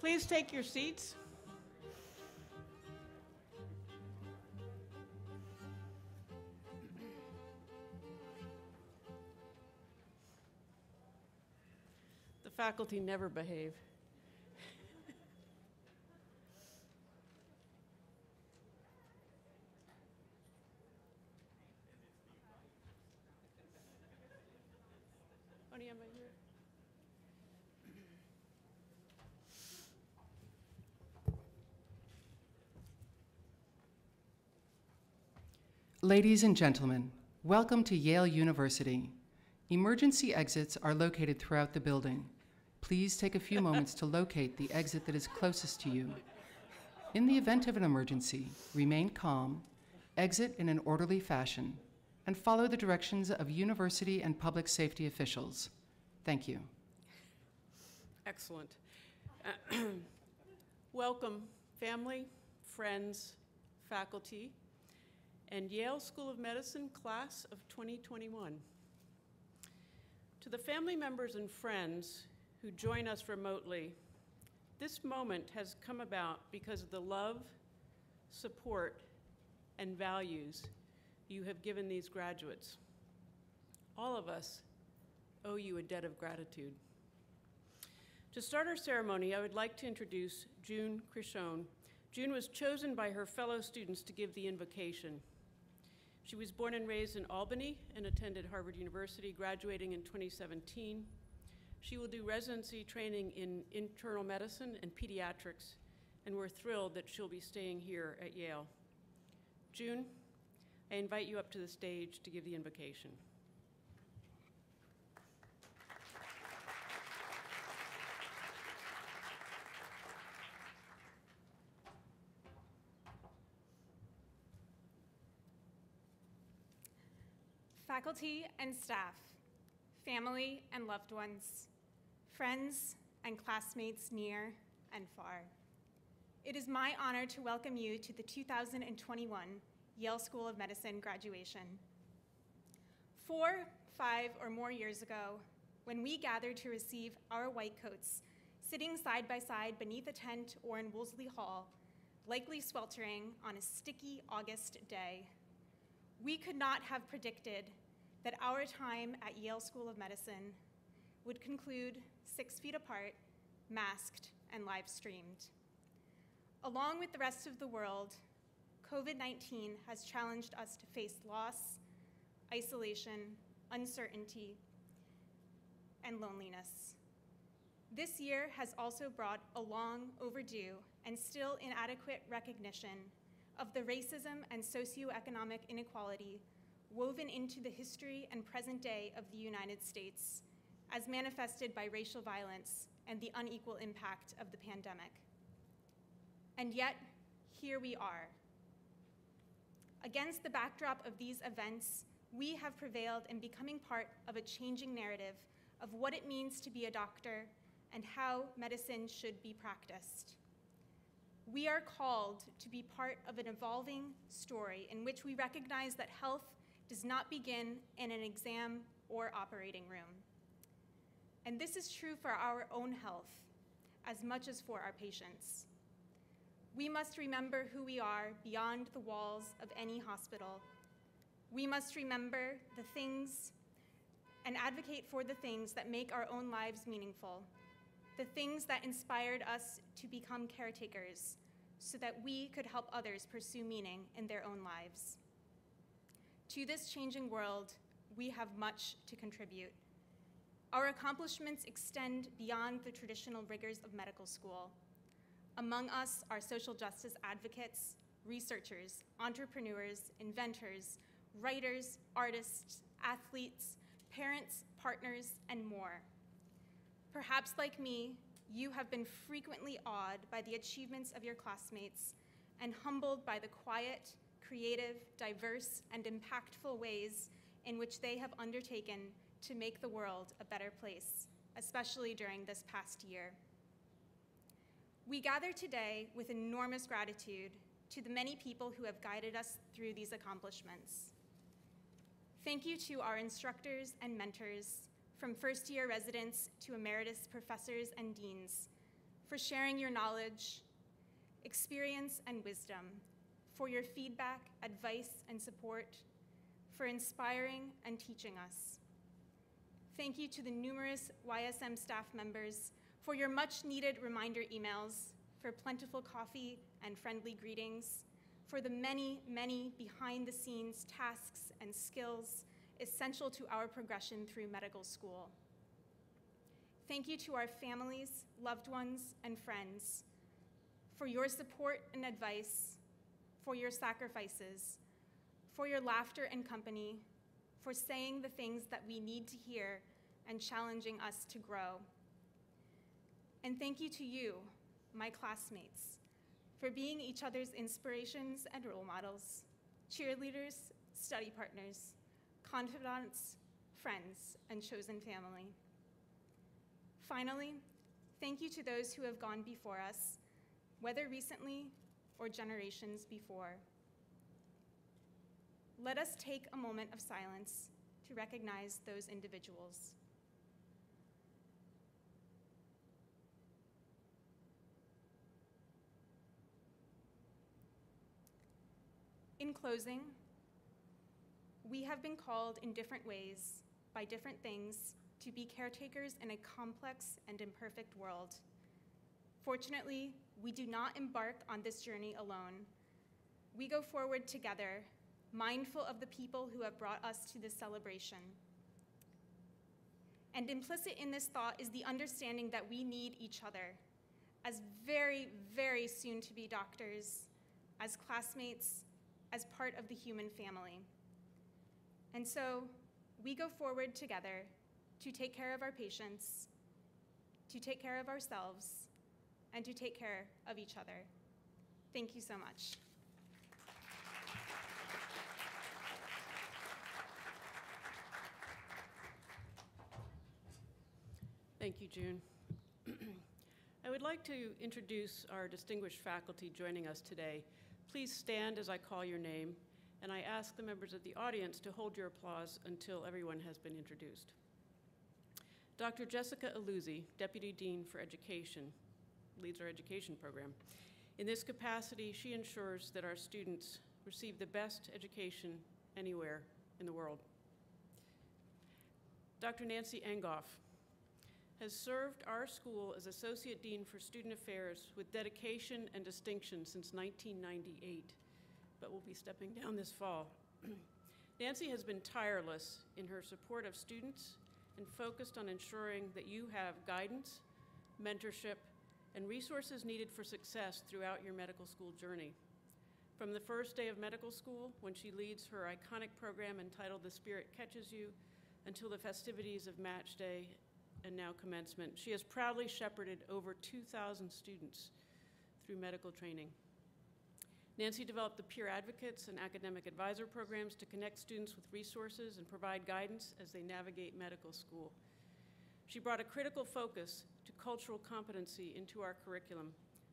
Please take your seats. The faculty never behave. Honey, am I here? Ladies and gentlemen, welcome to Yale University. Emergency exits are located throughout the building. Please take a few moments to locate the exit that is closest to you. In the event of an emergency, remain calm, exit in an orderly fashion, and follow the directions of university and public safety officials. Thank you. Excellent. Welcome, family, friends, faculty, and Yale School of Medicine class of 2021. To the family members and friends who join us remotely, this moment has come about because of the love, support, and values you have given these graduates. All of us owe you a debt of gratitude. To start our ceremony, I would like to introduce June Crichon. June was chosen by her fellow students to give the invocation. She was born and raised in Albany and attended Harvard University, graduating in 2017. She will do residency training in internal medicine and pediatrics, and we're thrilled that she'll be staying here at Yale. June, I invite you up to the stage to give the invocation. Faculty and staff, family and loved ones, friends and classmates near and far. It is my honor to welcome you to the 2021 Yale School of Medicine graduation. 4, 5, or more years ago, when we gathered to receive our white coats, sitting side by side beneath a tent or in Wolseley Hall, likely sweltering on a sticky August day, we could not have predicted that our time at Yale School of Medicine would conclude 6 feet apart, masked, and live streamed. Along with the rest of the world, COVID-19 has challenged us to face loss, isolation, uncertainty, and loneliness. This year has also brought a long overdue and still inadequate recognition of the racism and socioeconomic inequality woven into the history and present day of the United States, as manifested by racial violence and the unequal impact of the pandemic. And yet, here we are. Against the backdrop of these events, we have prevailed in becoming part of a changing narrative of what it means to be a doctor and how medicine should be practiced. We are called to be part of an evolving story in which we recognize that health does not begin in an exam or operating room. And this is true for our own health as much as for our patients. We must remember who we are beyond the walls of any hospital. We must remember the things and advocate for the things that make our own lives meaningful, the things that inspired us to become caretakers so that we could help others pursue meaning in their own lives. To this changing world, we have much to contribute. Our accomplishments extend beyond the traditional rigors of medical school. Among us are social justice advocates, researchers, entrepreneurs, inventors, writers, artists, athletes, parents, partners, and more. Perhaps like me, you have been frequently awed by the achievements of your classmates and humbled by the quiet, creative, diverse, and impactful ways in which they have undertaken to make the world a better place, especially during this past year. We gather today with enormous gratitude to the many people who have guided us through these accomplishments. Thank you to our instructors and mentors, from first-year residents to emeritus professors and deans, for sharing your knowledge, experience, and wisdom, for your feedback, advice, and support, for inspiring and teaching us. Thank you to the numerous YSM staff members for your much-needed reminder emails, for plentiful coffee and friendly greetings, for the many, many behind-the-scenes tasks and skills essential to our progression through medical school. Thank you to our families, loved ones, and friends for your support and advice, for your sacrifices, for your laughter and company, for saying the things that we need to hear and challenging us to grow. And thank you to you, my classmates, for being each other's inspirations and role models, cheerleaders, study partners, confidants, friends, and chosen family. Finally, thank you to those who have gone before us, whether recently or generations before. Let us take a moment of silence to recognize those individuals. In closing, we have been called in different ways by different things to be caretakers in a complex and imperfect world. Fortunately, we do not embark on this journey alone. We go forward together, mindful of the people who have brought us to this celebration. And implicit in this thought is the understanding that we need each other as very, very soon to be doctors, as classmates, as part of the human family. And so we go forward together to take care of our patients, to take care of ourselves, and to take care of each other. Thank you so much. Thank you, June. I would like to introduce our distinguished faculty joining us today. Please stand as I call your name, and I ask the members of the audience to hold your applause until everyone has been introduced. Dr. Jessica Aluzzi, Deputy Dean for Education, leads our education program. In this capacity, she ensures that our students receive the best education anywhere in the world. Dr. Nancy Engoff has served our school as Associate Dean for Student Affairs with dedication and distinction since 1998, but will be stepping down this fall. Nancy has been tireless in her support of students and focused on ensuring that you have guidance, mentorship, and resources needed for success throughout your medical school journey. From the first day of medical school, when she leads her iconic program entitled The Spirit Catches You, until the festivities of Match Day and now Commencement, she has proudly shepherded over 2,000 students through medical training. Nancy developed the Peer Advocates and Academic Advisor programs to connect students with resources and provide guidance as they navigate medical school. She brought a critical focus to cultural competency into our curriculum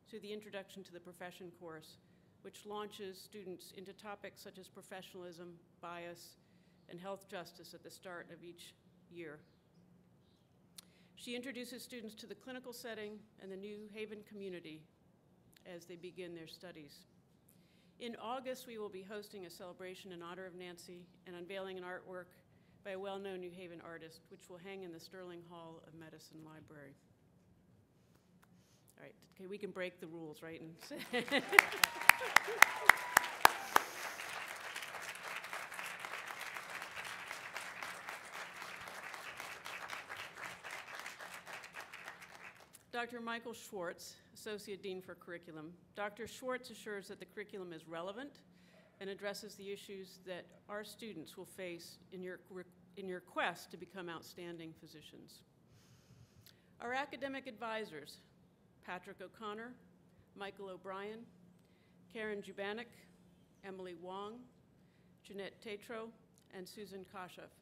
through the Introduction to the Profession course, which launches students into topics such as professionalism, bias, and health justice at the start of each year. She introduces students to the clinical setting and the New Haven community as they begin their studies. In August, we will be hosting a celebration in honor of Nancy and unveiling an artwork by a well-known New Haven artist, which will hang in the Sterling Hall of Medicine Library. All right, okay, we can break the rules, right? Dr. Michael Schwartz, Associate Dean for Curriculum. Dr. Schwartz assures that the curriculum is relevant and addresses the issues that our students will face in your quest to become outstanding physicians. Our academic advisors, Patrick O'Connor, Michael O'Brien, Karen Jubanik, Emily Wong, Jeanette Tetro, and Susan Koshev,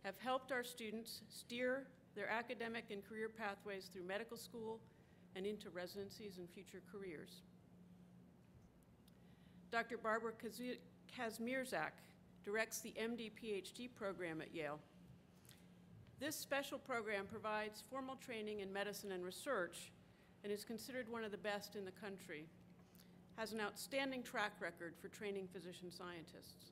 have helped our students steer their academic and career pathways through medical school and into residencies and future careers. Dr. Barbara Kazmierzak directs the MD-PhD program at Yale. This special program provides formal training in medicine and research, and is considered one of the best in the country, has an outstanding track record for training physician scientists.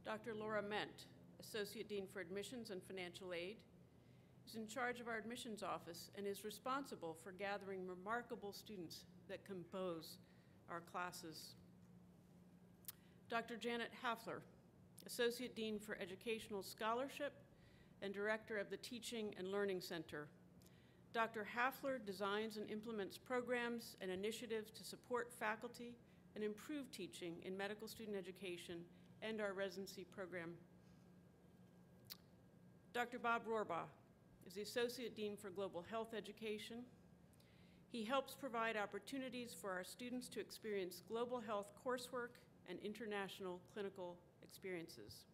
Dr. Laura Ment, Associate Dean for Admissions and Financial Aid, is in charge of our admissions office and is responsible for gathering remarkable students that compose our classes. Dr. Janet Hafler, Associate Dean for Educational Scholarship and Director of the Teaching and Learning Center. Dr. Hafler designs and implements programs and initiatives to support faculty and improve teaching in medical student education and our residency program. Dr. Bob Rohrbach is the Associate Dean for Global Health Education. He helps provide opportunities for our students to experience global health coursework and international clinical experiences.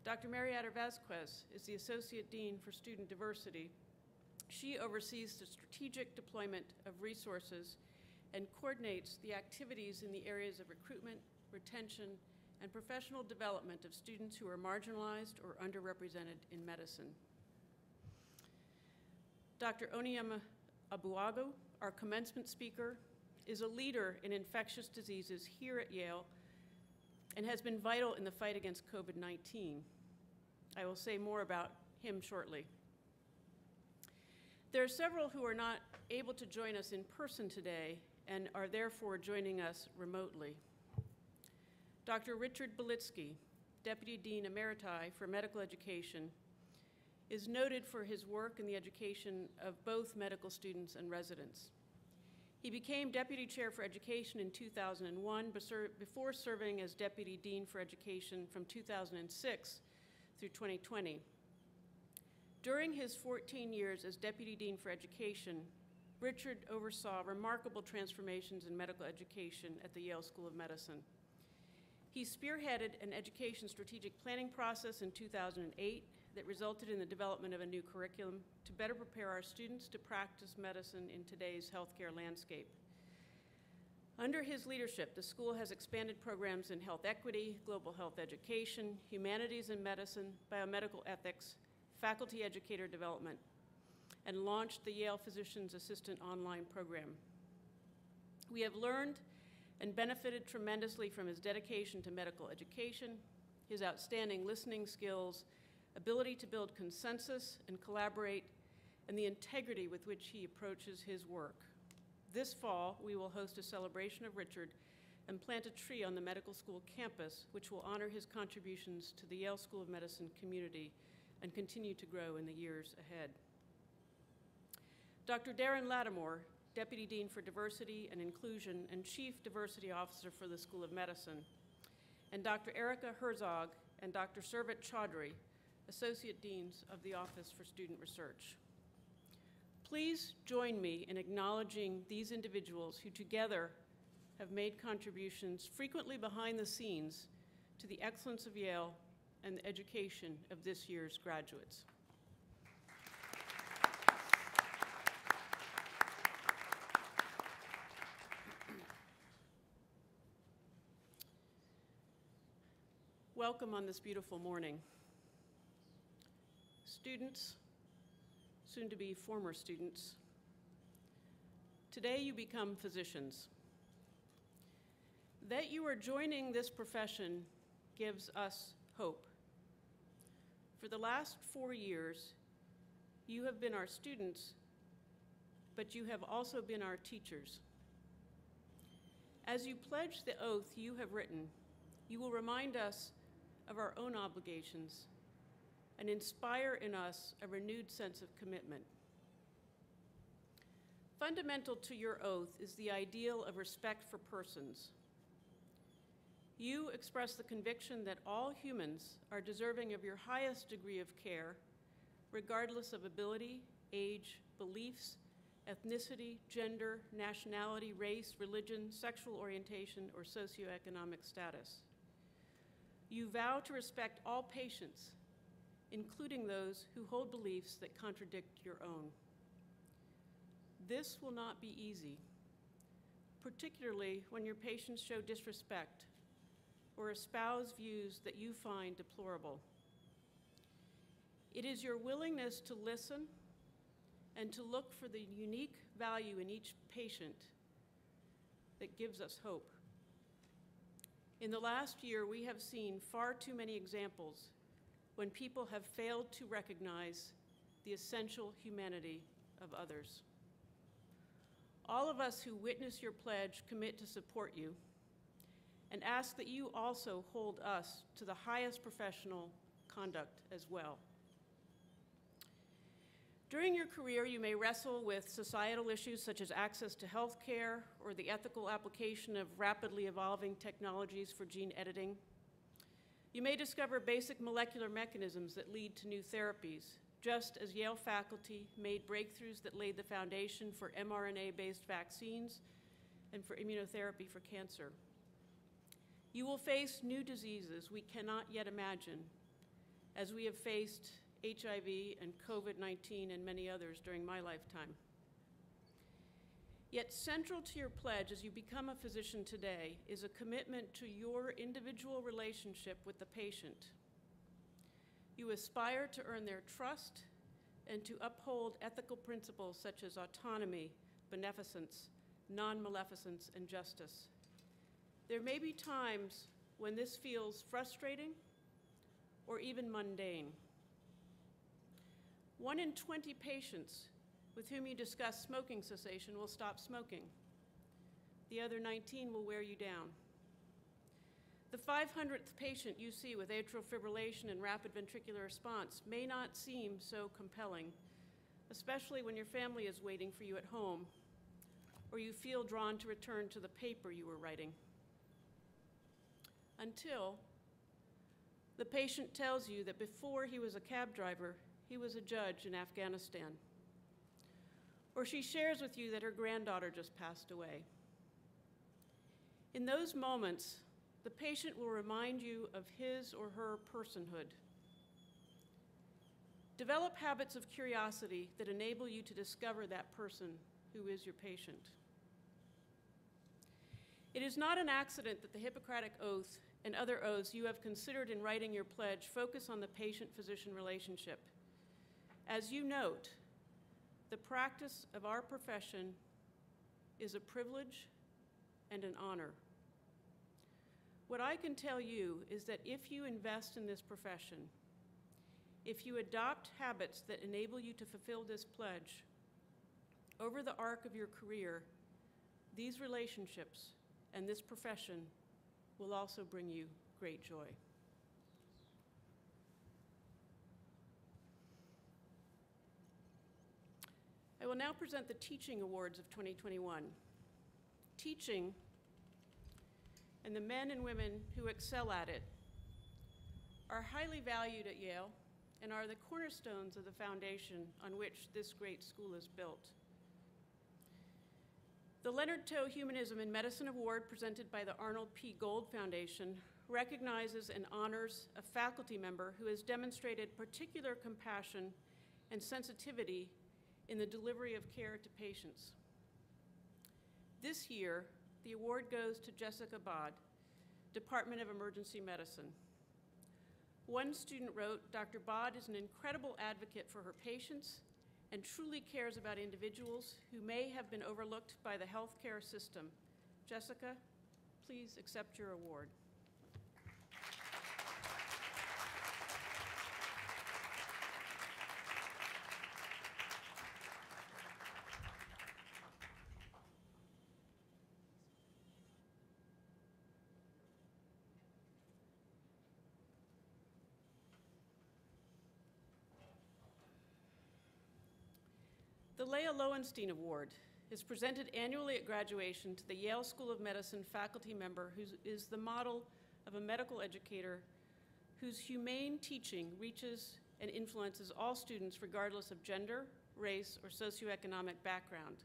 Dr. Marietta Vasquez is the Associate Dean for Student Diversity. She oversees the strategic deployment of resources and coordinates the activities in the areas of recruitment, retention, and professional development of students who are marginalized or underrepresented in medicine. Dr. Onyema Abuagu, our commencement speaker, is a leader in infectious diseases here at Yale and has been vital in the fight against COVID-19. I will say more about him shortly. There are several who are not able to join us in person today and are therefore joining us remotely. Dr. Richard Belitsky, Deputy Dean Emeriti for Medical Education, is noted for his work in the education of both medical students and residents. He became Deputy Chair for Education in 2001 before serving as Deputy Dean for Education from 2006 through 2020. During his 14 years as Deputy Dean for Education, Richard oversaw remarkable transformations in medical education at the Yale School of Medicine. He spearheaded an education strategic planning process in 2008 that resulted in the development of a new curriculum to better prepare our students to practice medicine in today's healthcare landscape. Under his leadership, the school has expanded programs in health equity, global health education, humanities and medicine, biomedical ethics, faculty educator development, and launched the Yale Physician's Assistant online program. We have learned and benefited tremendously from his dedication to medical education, his outstanding listening skills, ability to build consensus and collaborate, and the integrity with which he approaches his work. This fall, we will host a celebration of Richard and plant a tree on the medical school campus, which will honor his contributions to the Yale School of Medicine community and continue to grow in the years ahead. Dr. Darren Lattimore, Deputy Dean for Diversity and Inclusion and Chief Diversity Officer for the School of Medicine, and Dr. Erica Herzog and Dr. Servat Chaudhry, Associate Deans of the Office for Student Research. Please join me in acknowledging these individuals who together have made contributions frequently behind the scenes to the excellence of Yale and the education of this year's graduates. Welcome on this beautiful morning. Students, soon to be former students, today you become physicians. That you are joining this profession gives us hope. For the last 4 years, you have been our students, but you have also been our teachers. As you pledge the oath you have written, you will remind us of our own obligations and inspire in us a renewed sense of commitment. Fundamental to your oath is the ideal of respect for persons. You express the conviction that all humans are deserving of your highest degree of care, regardless of ability, age, beliefs, ethnicity, gender, nationality, race, religion, sexual orientation, or socioeconomic status. You vow to respect all patients, including those who hold beliefs that contradict your own. This will not be easy, particularly when your patients show disrespect or espouse views that you find deplorable. It is your willingness to listen and to look for the unique value in each patient that gives us hope. In the last year, we have seen far too many examples when people have failed to recognize the essential humanity of others. All of us who witness your pledge commit to support you and ask that you also hold us to the highest professional conduct as well. During your career, you may wrestle with societal issues such as access to health care or the ethical application of rapidly evolving technologies for gene editing. You may discover basic molecular mechanisms that lead to new therapies, just as Yale faculty made breakthroughs that laid the foundation for mRNA-based vaccines and for immunotherapy for cancer. You will face new diseases we cannot yet imagine, as we have faced HIV and COVID-19 and many others during my lifetime. Yet central to your pledge as you become a physician today is a commitment to your individual relationship with the patient. You aspire to earn their trust and to uphold ethical principles such as autonomy, beneficence, non-maleficence, and justice. There may be times when this feels frustrating or even mundane. 1 in 20 patients with whom you discuss smoking cessation will stop smoking. The other 19 will wear you down. The 500th patient you see with atrial fibrillation and rapid ventricular response may not seem so compelling, especially when your family is waiting for you at home, or you feel drawn to return to the paper you were writing. Until the patient tells you that before he was a cab driver, he was a judge in Afghanistan. Or she shares with you that her granddaughter just passed away. In those moments, the patient will remind you of his or her personhood. Develop habits of curiosity that enable you to discover that person who is your patient. It is not an accident that the Hippocratic Oath and other oaths you have considered in writing your pledge focus on the patient-physician relationship. As you note, the practice of our profession is a privilege and an honor. What I can tell you is that if you invest in this profession, if you adopt habits that enable you to fulfill this pledge, over the arc of your career, these relationships and this profession will also bring you great joy. I will now present the Teaching Awards of 2021. Teaching, and the men and women who excel at it, are highly valued at Yale and are the cornerstones of the foundation on which this great school is built. The Leonard Toe Humanism in Medicine Award, presented by the Arnold P. Gold Foundation, recognizes and honors a faculty member who has demonstrated particular compassion and sensitivity in the delivery of care to patients. This year, the award goes to Jessica Bod, Department of Emergency Medicine. One student wrote, "Dr. Bod is an incredible advocate for her patients and truly cares about individuals who may have been overlooked by the healthcare system. Jessica, please accept your award." The Leah Lowenstein Award is presented annually at graduation to the Yale School of Medicine faculty member who is the model of a medical educator whose humane teaching reaches and influences all students regardless of gender, race, or socioeconomic background.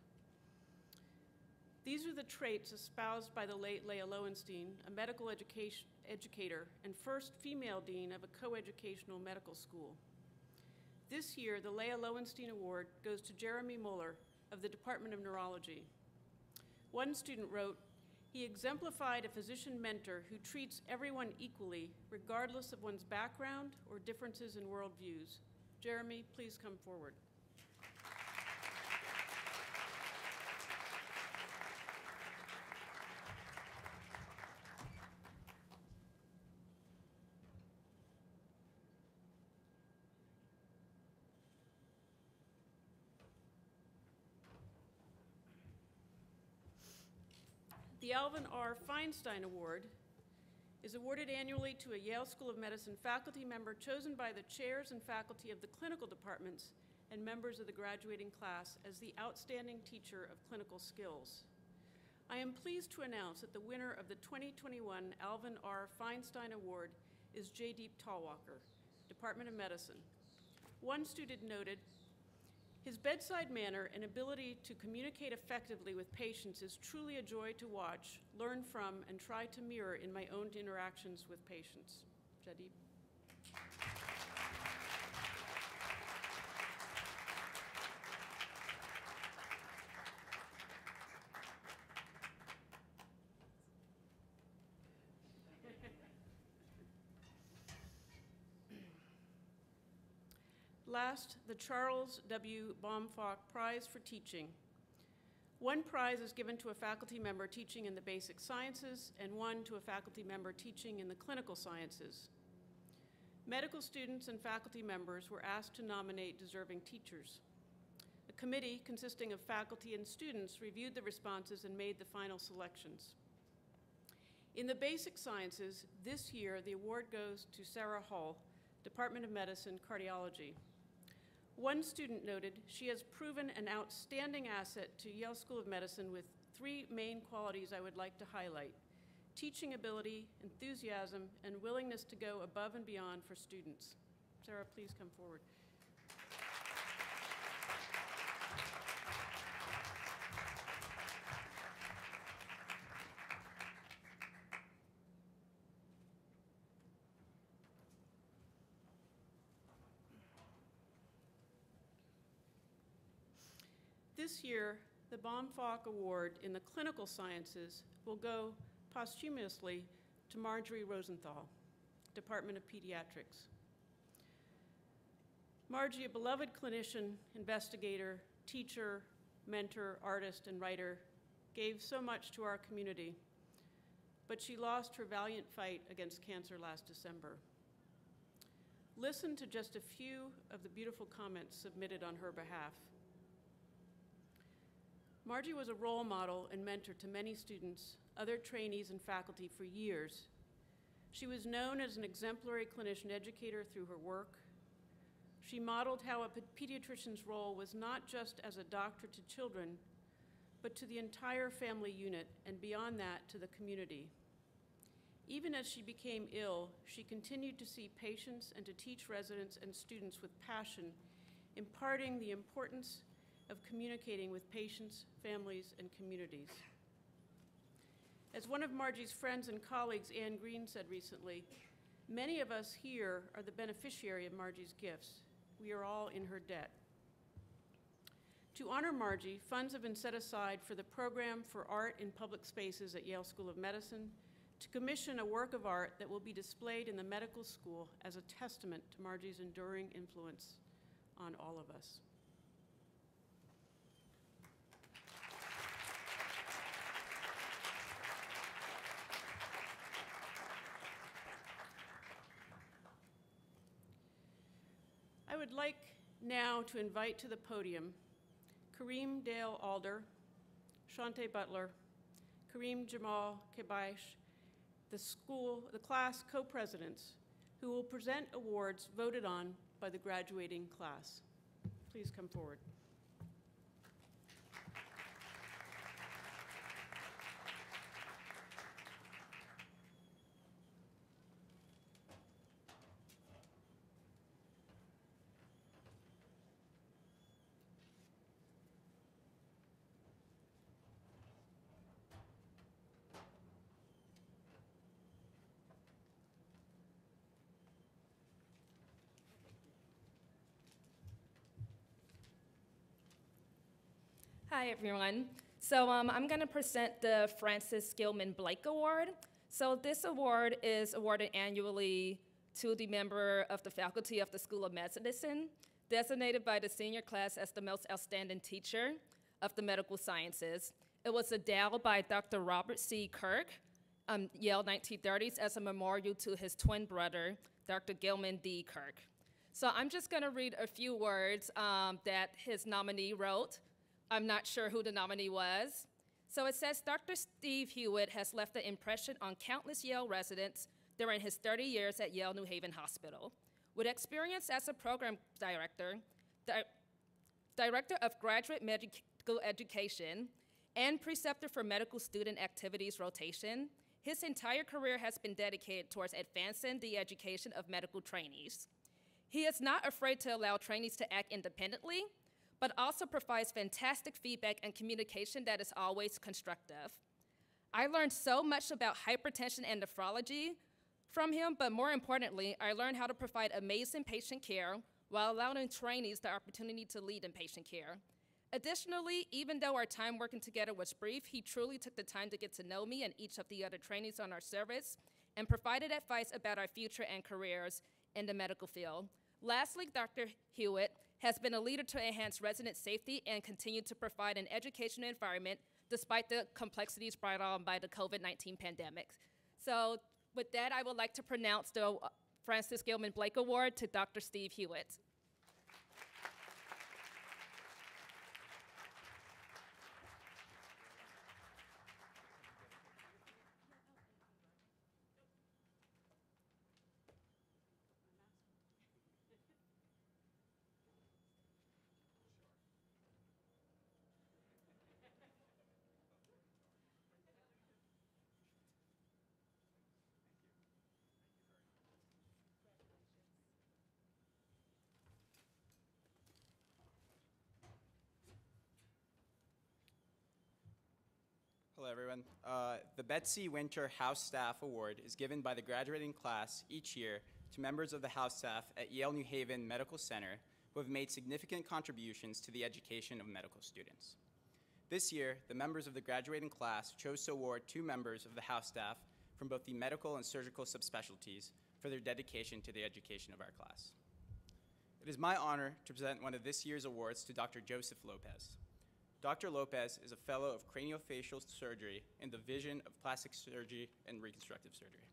These are the traits espoused by the late Leah Lowenstein, a medical educator and first female dean of a coeducational medical school. This year, the Leah Lowenstein Award goes to Jeremy Muller of the Department of Neurology. One student wrote, "He exemplified a physician mentor who treats everyone equally, regardless of one's background or differences in worldviews." Jeremy, please come forward. The Alvin R. Feinstein Award is awarded annually to a Yale School of Medicine faculty member chosen by the chairs and faculty of the clinical departments and members of the graduating class as the outstanding teacher of clinical skills. I am pleased to announce that the winner of the 2021 Alvin R. Feinstein Award is Jaydeep Talwalkar, Department of Medicine. One student noted, "His bedside manner and ability to communicate effectively with patients is truly a joy to watch, learn from, and try to mirror in my own interactions with patients." Jaydeep. Last, the Charles W. Baumfock Prize for Teaching. One prize is given to a faculty member teaching in the basic sciences and one to a faculty member teaching in the clinical sciences. Medical students and faculty members were asked to nominate deserving teachers. A committee consisting of faculty and students reviewed the responses and made the final selections. In the basic sciences, this year the award goes to Sarah Hull, Department of Medicine, Cardiology. One student noted she has proven an outstanding asset to Yale School of Medicine with three main qualities I would like to highlight: teaching ability, enthusiasm, and willingness to go above and beyond for students. Sarah, please come forward. This year, the Baumfock Award in the clinical sciences will go posthumously to Marjorie Rosenthal, Department of Pediatrics. Margie, a beloved clinician, investigator, teacher, mentor, artist, and writer, gave so much to our community, but she lost her valiant fight against cancer last December. Listen to just a few of the beautiful comments submitted on her behalf. Margie was a role model and mentor to many students, other trainees, and faculty for years. She was known as an exemplary clinician educator through her work. She modeled how a pediatrician's role was not just as a doctor to children, but to the entire family unit, and beyond that, to the community. Even as she became ill, she continued to see patients and to teach residents and students with passion, imparting the importance of communicating with patients, families, and communities. As one of Margie's friends and colleagues, Anne Green, said recently, many of us here are the beneficiary of Margie's gifts. We are all in her debt. To honor Margie, funds have been set aside for the Program for Art in Public Spaces at Yale School of Medicine to commission a work of art that will be displayed in the medical school as a testament to Margie's enduring influence on all of us. I would like now to invite to the podium Kareem Dale Alder, Shante Butler, Kareem Jamal Kebaish, the class co-presidents, who will present awards voted on by the graduating class. Please come forward. Hi, everyone. So I'm going to present the Francis Gilman Blake Award. So this award is awarded annually to the member of the faculty of the School of Medicine, designated by the senior class as the most outstanding teacher of the medical sciences. It was endowed by Dr. Robert C. Kirk, Yale 1930s, as a memorial to his twin brother, Dr. Gilman D. Kirk. So I'm just going to read a few words that his nominee wrote. I'm not sure who the nominee was. So it says, Dr. Steve Hewitt has left an impression on countless Yale residents during his 30 years at Yale New Haven Hospital. With experience as a program director, director of graduate medical education, and preceptor for medical student activities rotation, his entire career has been dedicated towards advancing the education of medical trainees. He is not afraid to allow trainees to act independently, but also provides fantastic feedback and communication that is always constructive. I learned so much about hypertension and nephrology from him, but more importantly, I learned how to provide amazing patient care while allowing trainees the opportunity to lead in patient care. Additionally, even though our time working together was brief, he truly took the time to get to know me and each of the other trainees on our service and provided advice about our future and careers in the medical field. Lastly, Dr. Hewitt has been a leader to enhance resident safety and continue to provide an educational environment despite the complexities brought on by the COVID-19 pandemic. So with that, I would like to pronounce the Francis Gilman Blake Award to Dr. Steve Hewitt. Hello, everyone. The Betsy Winter House Staff Award is given by the graduating class each year to members of the house staff at Yale New Haven Medical Center who have made significant contributions to the education of medical students. This year, the members of the graduating class chose to award 2 members of the house staff from both the medical and surgical subspecialties for their dedication to the education of our class. It is my honor to present one of this year's awards to Dr. Joseph Lopez. Dr. Lopez is a fellow of craniofacial surgery in the Division of Plastic Surgery and Reconstructive Surgery.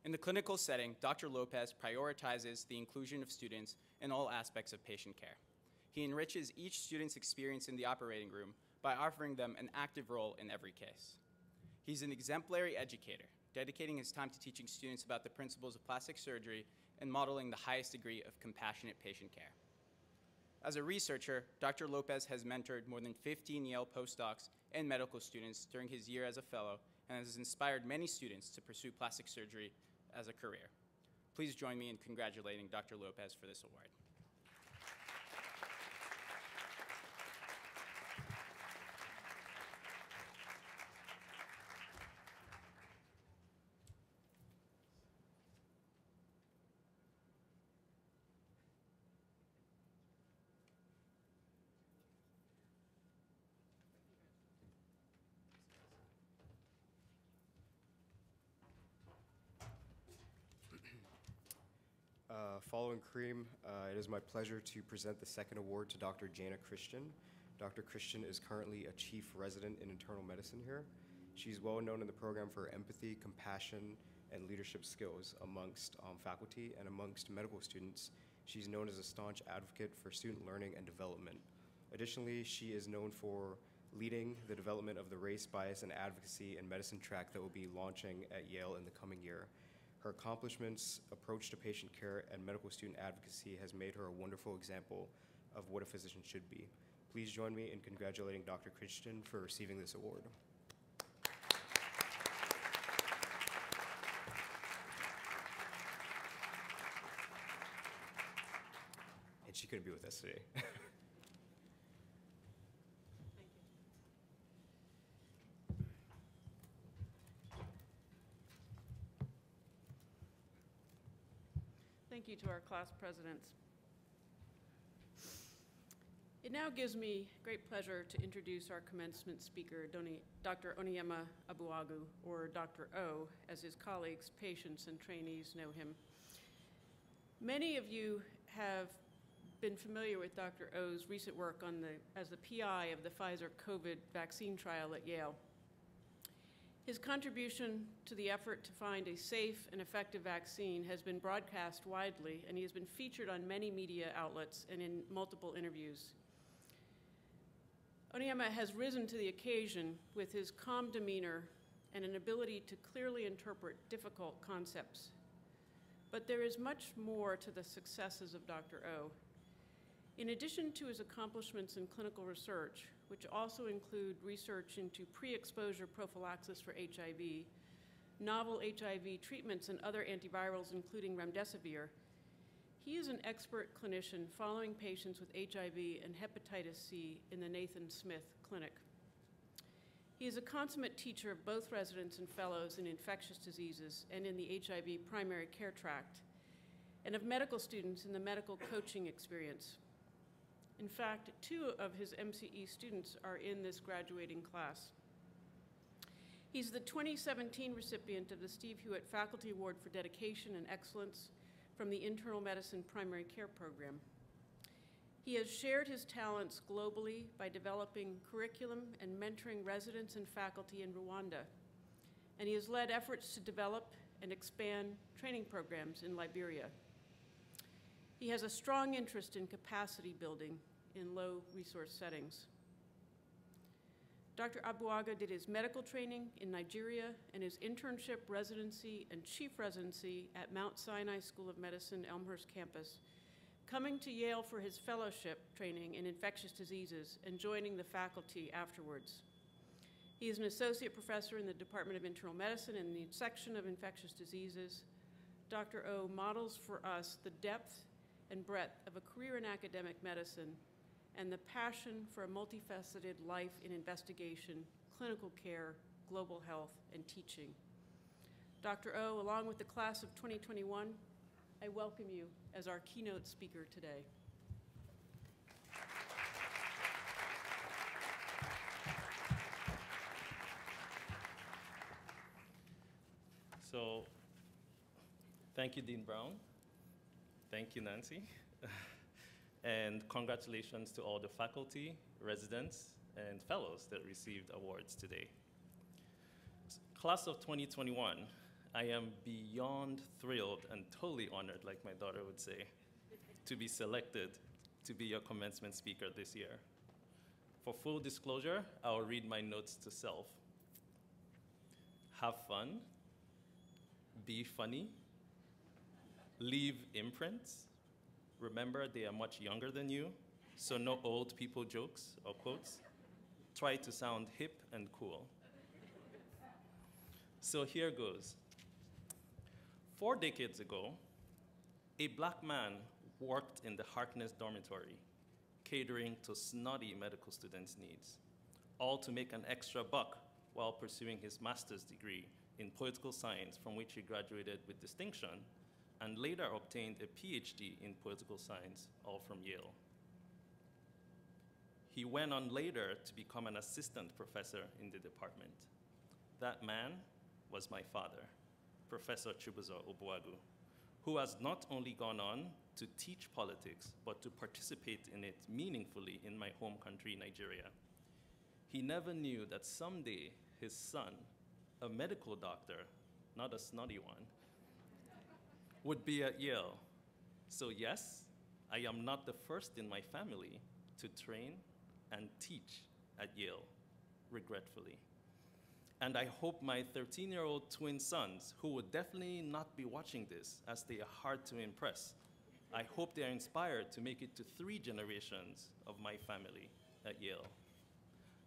In the clinical setting, Dr. Lopez prioritizes the inclusion of students in all aspects of patient care. He enriches each student's experience in the operating room by offering them an active role in every case. He's an exemplary educator, dedicating his time to teaching students about the principles of plastic surgery and modeling the highest degree of compassionate patient care. As a researcher, Dr. Lopez has mentored more than 15 Yale postdocs and medical students during his year as a fellow and has inspired many students to pursue plastic surgery as a career. Please join me in congratulating Dr. Lopez for this award. Following Kareem, it is my pleasure to present the second award to Dr. Jana Christian. Dr. Christian is currently a chief resident in internal medicine here. She's well known in the program for empathy, compassion, and leadership skills amongst faculty and amongst medical students. She's known as a staunch advocate for student learning and development. Additionally, she is known for leading the development of the Race, Bias, and Advocacy in Medicine track that will be launching at Yale in the coming year. Her accomplishments, approach to patient care, and medical student advocacy has made her a wonderful example of what a physician should be. Please join me in congratulating Dr. Christian for receiving this award. And she couldn't be with us today. Thank you to our class presidents. It now gives me great pleasure to introduce our commencement speaker, Dr. Onyema Abuagu, or Dr. O, as his colleagues, patients, and trainees know him. Many of you have been familiar with Dr. O's recent work as the PI of the Pfizer COVID vaccine trial at Yale. His contribution to the effort to find a safe and effective vaccine has been broadcast widely, and he has been featured on many media outlets and in multiple interviews. Onyema has risen to the occasion with his calm demeanor and an ability to clearly interpret difficult concepts. But there is much more to the successes of Dr. O. In addition to his accomplishments in clinical research, which also include research into pre-exposure prophylaxis for HIV, novel HIV treatments and other antivirals, including remdesivir, he is an expert clinician following patients with HIV and hepatitis C in the Nathan Smith Clinic. He is a consummate teacher of both residents and fellows in infectious diseases and in the HIV primary care tract, and of medical students in the medical coaching experience. In fact, 2 of his MCE students are in this graduating class. He's the 2017 recipient of the Steve Hewitt Faculty Award for Dedication and Excellence from the Internal Medicine Primary Care Program. He has shared his talents globally by developing curriculum and mentoring residents and faculty in Rwanda, and he has led efforts to develop and expand training programs in Liberia. He has a strong interest in capacity building in low-resource settings. Dr. Abuaga did his medical training in Nigeria and his internship, residency, and chief residency at Mount Sinai School of Medicine, Elmhurst campus, coming to Yale for his fellowship training in infectious diseases and joining the faculty afterwards. He is an associate professor in the Department of Internal Medicine in the section of infectious diseases. Dr. O models for us the depth and breadth of a career in academic medicine and the passion for a multifaceted life in investigation, clinical care, global health, and teaching. Dr. O, along with the class of 2021, I welcome you as our keynote speaker today. So, thank you, Dean Brown. Thank you, Nancy. And congratulations to all the faculty, residents, and fellows that received awards today. Class of 2021, I am beyond thrilled and totally honored, like my daughter would say, to be selected to be your commencement speaker this year. For full disclosure, I'll read my notes to self. Have fun, be funny, leave imprints. Remember, they are much younger than you, so no old people jokes or quotes. Try to sound hip and cool. So here goes. 4 decades ago, a black man worked in the Harkness dormitory, catering to snotty medical students' needs, all to make an extra buck while pursuing his master's degree in political science, from which he graduated with distinction, and later obtained a PhD in political science, all from Yale. He went on later to become an assistant professor in the department. That man was my father, Professor Chibuzo Obuagu, who has not only gone on to teach politics, but to participate in it meaningfully in my home country, Nigeria. He never knew that someday his son, a medical doctor, not a snotty one, would be at Yale. So yes, I am not the first in my family to train and teach at Yale, regretfully. And I hope my 13-year-old twin sons, who would definitely not be watching this as they are hard to impress, I hope they are inspired to make it to 3 generations of my family at Yale.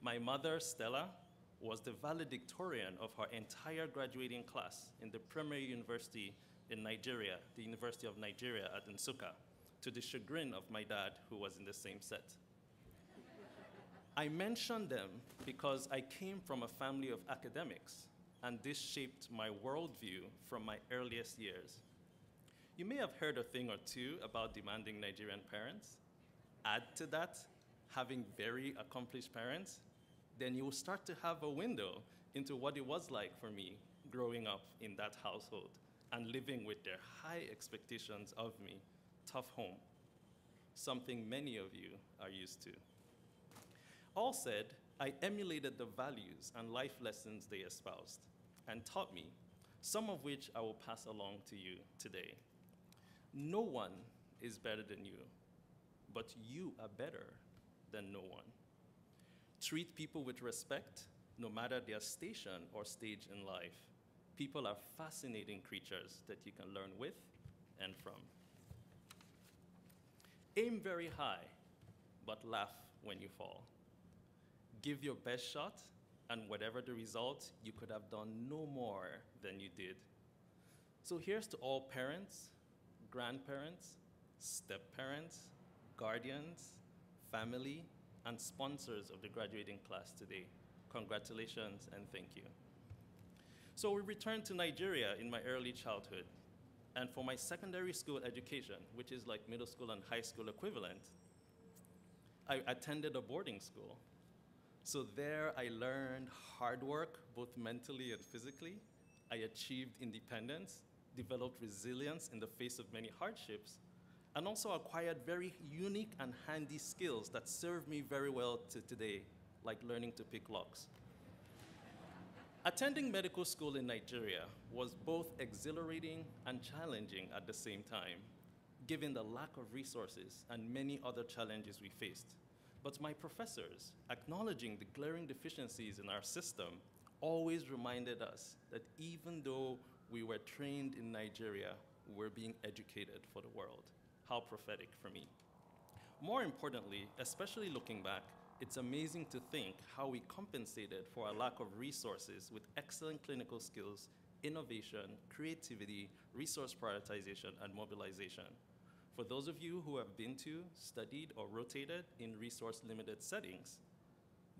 My mother, Stella, was the valedictorian of her entire graduating class in the primary university in Nigeria, the University of Nigeria at Nsukka, to the chagrin of my dad, who was in the same set. I mention them because I came from a family of academics, and this shaped my worldview from my earliest years. You may have heard a thing or two about demanding Nigerian parents. Add to that, having very accomplished parents, then you will start to have a window into what it was like for me growing up in that household and living with their high expectations of me, tough home, something many of you are used to. All said, I emulated the values and life lessons they espoused and taught me, some of which I will pass along to you today. No one is better than you, but you are better than no one. Treat people with respect, no matter their station or stage in life. People are fascinating creatures that you can learn with and from. Aim very high, but laugh when you fall. Give your best shot, and whatever the result, you could have done no more than you did. So here's to all parents, grandparents, step-parents, guardians, family, and sponsors of the graduating class today. Congratulations and thank you. So we returned to Nigeria in my early childhood. And for my secondary school education, which is like middle school and high school equivalent, I attended a boarding school. So there I learned hard work, both mentally and physically. I achieved independence, developed resilience in the face of many hardships, and also acquired very unique and handy skills that serve me very well to today, like learning to pick locks. Attending medical school in Nigeria was both exhilarating and challenging at the same time, given the lack of resources and many other challenges we faced. But my professors, acknowledging the glaring deficiencies in our system, always reminded us that even though we were trained in Nigeria, we were being educated for the world. How prophetic for me. More importantly, especially looking back, it's amazing to think how we compensated for a lack of resources with excellent clinical skills, innovation, creativity, resource prioritization, and mobilization. For those of you who have been to, studied, or rotated in resource-limited settings,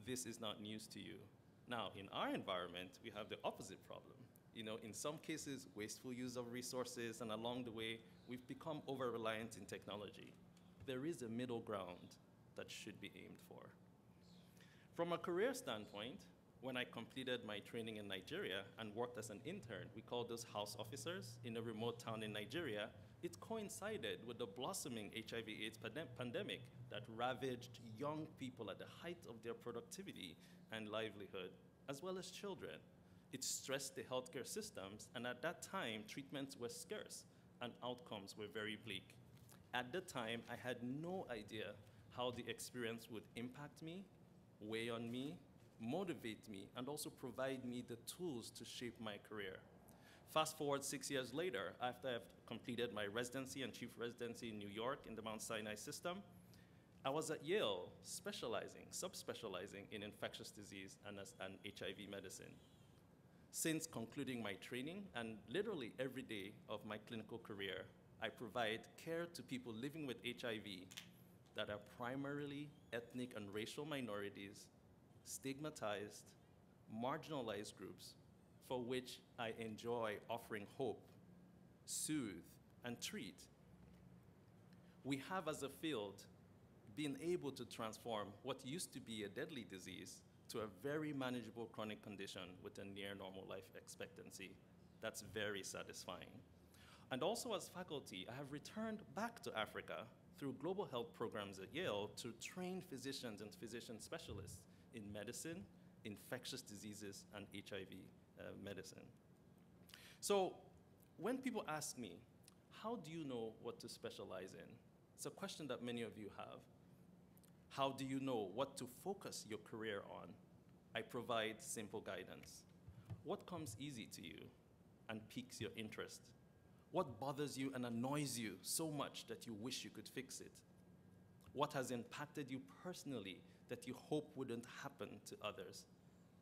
this is not news to you. Now, in our environment, we have the opposite problem. You know, in some cases, wasteful use of resources, and along the way, we've become over-reliant in technology. There is a middle ground that should be aimed for. From a career standpoint, when I completed my training in Nigeria and worked as an intern, we called those house officers in a remote town in Nigeria, it coincided with the blossoming HIV/AIDS pandemic that ravaged young people at the height of their productivity and livelihood, as well as children. It stressed the healthcare systems, and at that time, treatments were scarce and outcomes were very bleak. At the time, I had no idea how the experience would impact me, weigh on me, motivate me, and also provide me the tools to shape my career. Fast forward 6 years later, after I've completed my residency and chief residency in New York in the Mount Sinai system, I was at Yale subspecializing in infectious disease and HIV medicine. Since concluding my training and literally every day of my clinical career, I provide care to people living with HIV that are primarily ethnic and racial minorities, stigmatized, marginalized groups, for which I enjoy offering hope, soothe, and treat. We have, as a field, been able to transform what used to be a deadly disease to a very manageable chronic condition with a near normal life expectancy. That's very satisfying. And also as faculty, I have returned back to Africa through global health programs at Yale to train physicians and physician specialists in medicine, infectious diseases, and HIV medicine. So when people ask me, how do you know what to specialize in? It's a question that many of you have. How do you know what to focus your career on? I provide simple guidance. What comes easy to you and piques your interest? What bothers you and annoys you so much that you wish you could fix it? What has impacted you personally that you hope wouldn't happen to others?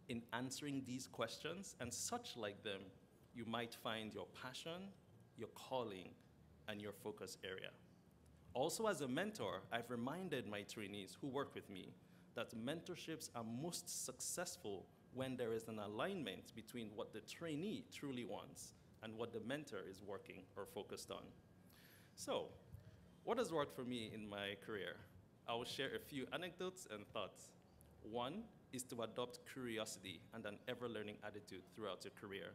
In answering these questions and such like them, you might find your passion, your calling, and your focus area. Also, as a mentor, I've reminded my trainees who work with me that mentorships are most successful when there is an alignment between what the trainee truly wants and what the mentor is working or focused on. So, what has worked for me in my career? I will share a few anecdotes and thoughts. One is to adopt curiosity and an ever-learning attitude throughout your career.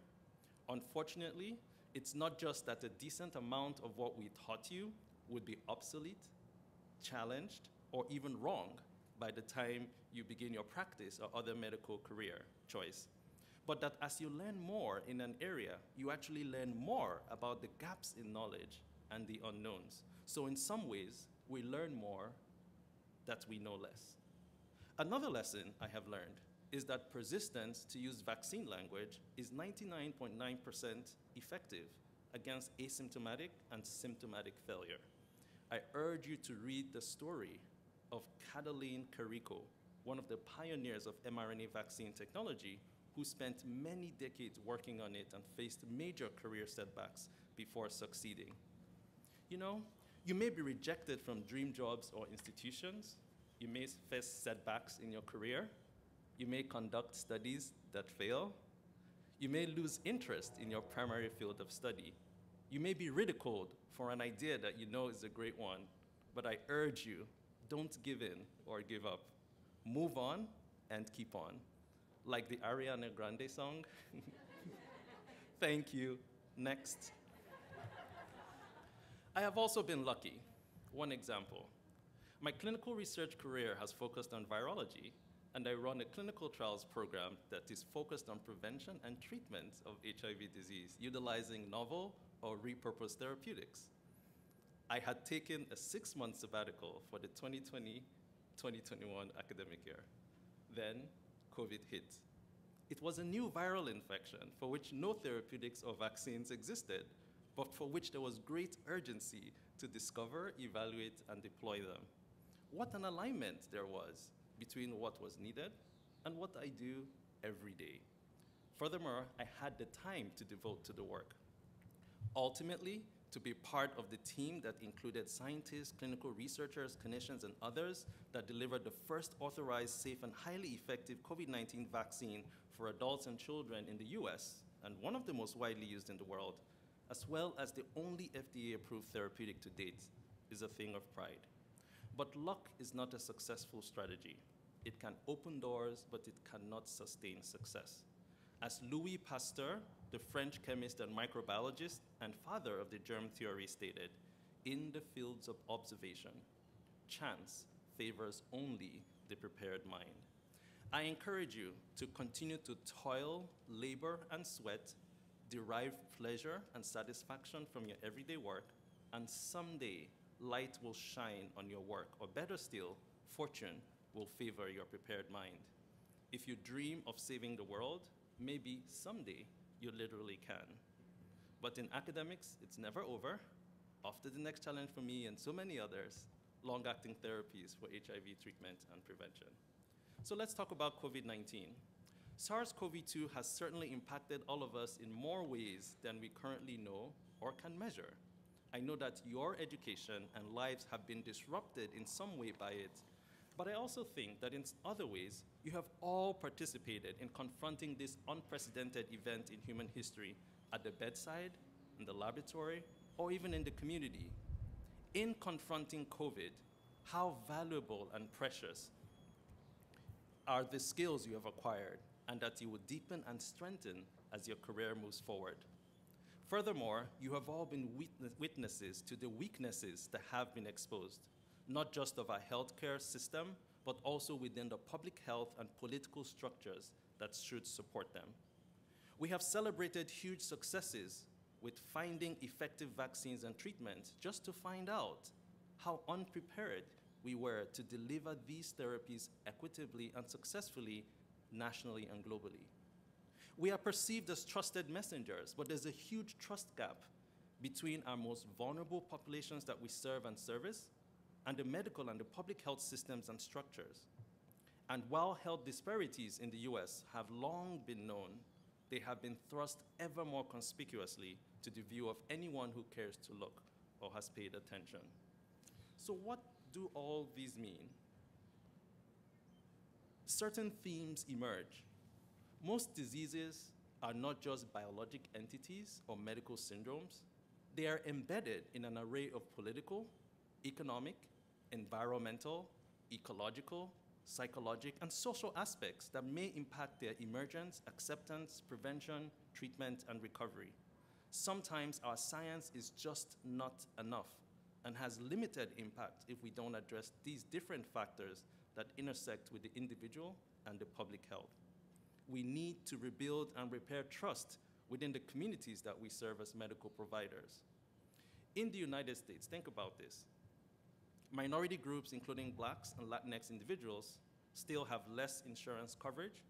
Unfortunately, it's not just that a decent amount of what we taught you would be obsolete, challenged, or even wrong by the time you begin your practice or other medical career choice, but that as you learn more in an area, you actually learn more about the gaps in knowledge and the unknowns. So in some ways, we learn more that we know less. Another lesson I have learned is that persistence, to use vaccine language, is 99.9% effective against asymptomatic and symptomatic failure. I urge you to read the story of Cataline Carrico, one of the pioneers of mRNA vaccine technology, who spent many decades working on it and faced major career setbacks before succeeding. You know, you may be rejected from dream jobs or institutions. You may face setbacks in your career. You may conduct studies that fail. You may lose interest in your primary field of study. You may be ridiculed for an idea that you know is a great one, but I urge you, don't give in or give up. Move on and keep on. Like the Ariana Grande song. Thank you. Next. I have also been lucky. One example. My clinical research career has focused on virology, and I run a clinical trials program that is focused on prevention and treatment of HIV disease, utilizing novel or repurposed therapeutics. I had taken a 6-month sabbatical for the 2020-2021 academic year. Then COVID hit. It was a new viral infection for which no therapeutics or vaccines existed, but for which there was great urgency to discover, evaluate, and deploy them. What an alignment there was between what was needed and what I do every day. Furthermore, I had the time to devote to the work. Ultimately, to be part of the team that included scientists, clinical researchers, clinicians, and others that delivered the first authorized, safe, and highly effective COVID-19 vaccine for adults and children in the US, and one of the most widely used in the world, as well as the only FDA-approved therapeutic to date, is a thing of pride. But luck is not a successful strategy. It can open doors, but it cannot sustain success. As Louis Pasteur, the French chemist and microbiologist and father of the germ theory, stated, in the fields of observation, chance favors only the prepared mind. I encourage you to continue to toil, labor, and sweat, derive pleasure and satisfaction from your everyday work, and someday light will shine on your work, or better still, fortune will favor your prepared mind. If you dream of saving the world, maybe someday you literally can. But in academics, it's never over. After the next challenge for me and so many others, long-acting therapies for HIV treatment and prevention. So let's talk about COVID-19. SARS-CoV-2 has certainly impacted all of us in more ways than we currently know or can measure. I know that your education and lives have been disrupted in some way by it, but I also think that in other ways, you have all participated in confronting this unprecedented event in human history at the bedside, in the laboratory, or even in the community. In confronting COVID, how valuable and precious are the skills you have acquired and that you will deepen and strengthen as your career moves forward. Furthermore, you have all been witnesses to the weaknesses that have been exposed, not just of our healthcare system, but also within the public health and political structures that should support them. We have celebrated huge successes with finding effective vaccines and treatments, just to find out how unprepared we were to deliver these therapies equitably and successfully nationally and globally. We are perceived as trusted messengers, but there's a huge trust gap between our most vulnerable populations that we serve and service and the medical and the public health systems and structures. And while health disparities in the US have long been known, they have been thrust ever more conspicuously to the view of anyone who cares to look or has paid attention. So what do all these mean? Certain themes emerge. Most diseases are not just biologic entities or medical syndromes. They are embedded in an array of political, economic, environmental, ecological, psychological, and social aspects that may impact their emergence, acceptance, prevention, treatment, and recovery. Sometimes our science is just not enough and has limited impact if we don't address these different factors that intersect with the individual and the public health. We need to rebuild and repair trust within the communities that we serve as medical providers. In the United States, think about this. Minority groups, including Blacks and Latinx individuals, still have less insurance coverage,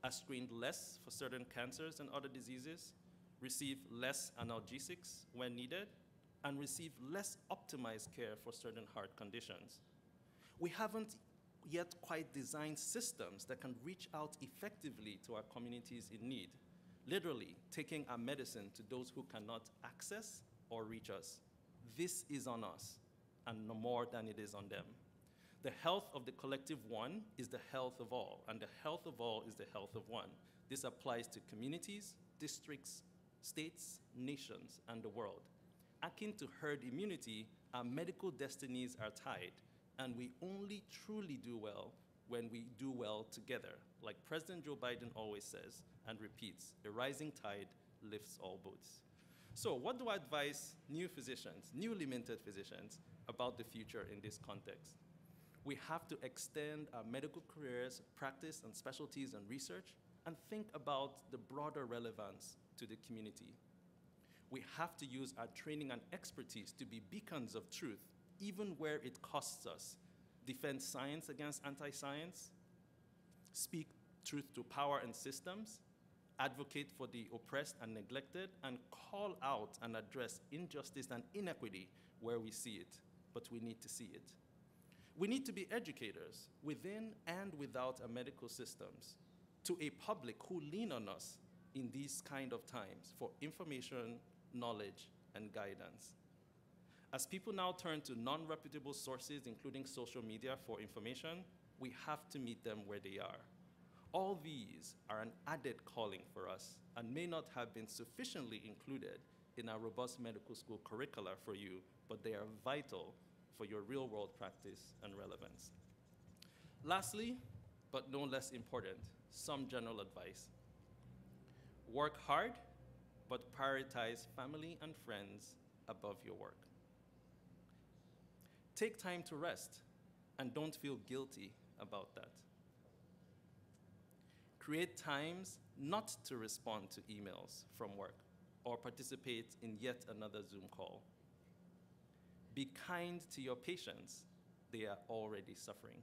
are screened less for certain cancers and other diseases, receive less analgesics when needed, and receive less optimized care for certain heart conditions. We haven't yet quite designed systems that can reach out effectively to our communities in need, literally taking our medicine to those who cannot access or reach us. This is on us, and no more than it is on them. The health of the collective one is the health of all, and the health of all is the health of one. This applies to communities, districts, states, nations, and the world. Akin to herd immunity, our medical destinies are tied, and we only truly do well when we do well together, like President Joe Biden always says and repeats, a rising tide lifts all boats. So what do I advise new physicians, newly minted physicians, about the future in this context? We have to extend our medical careers, practice, and specialties and research, and think about the broader relevance to the community. We have to use our training and expertise to be beacons of truth, even where it costs us. Defend science against anti-science, speak truth to power and systems, advocate for the oppressed and neglected, and call out and address injustice and inequity where we see it, but we need to see it. We need to be educators within and without our medical systems to a public who lean on us in these kind of times for information, knowledge, and guidance. As people now turn to non-reputable sources, including social media, for information, we have to meet them where they are. All these are an added calling for us and may not have been sufficiently included in our robust medical school curricula for you, but they are vital for your real-world practice and relevance. Lastly, but no less important, some general advice. Work hard, but prioritize family and friends above your work. Take time to rest, and don't feel guilty about that. Create times not to respond to emails from work or participate in yet another Zoom call. Be kind to your patients. They are already suffering.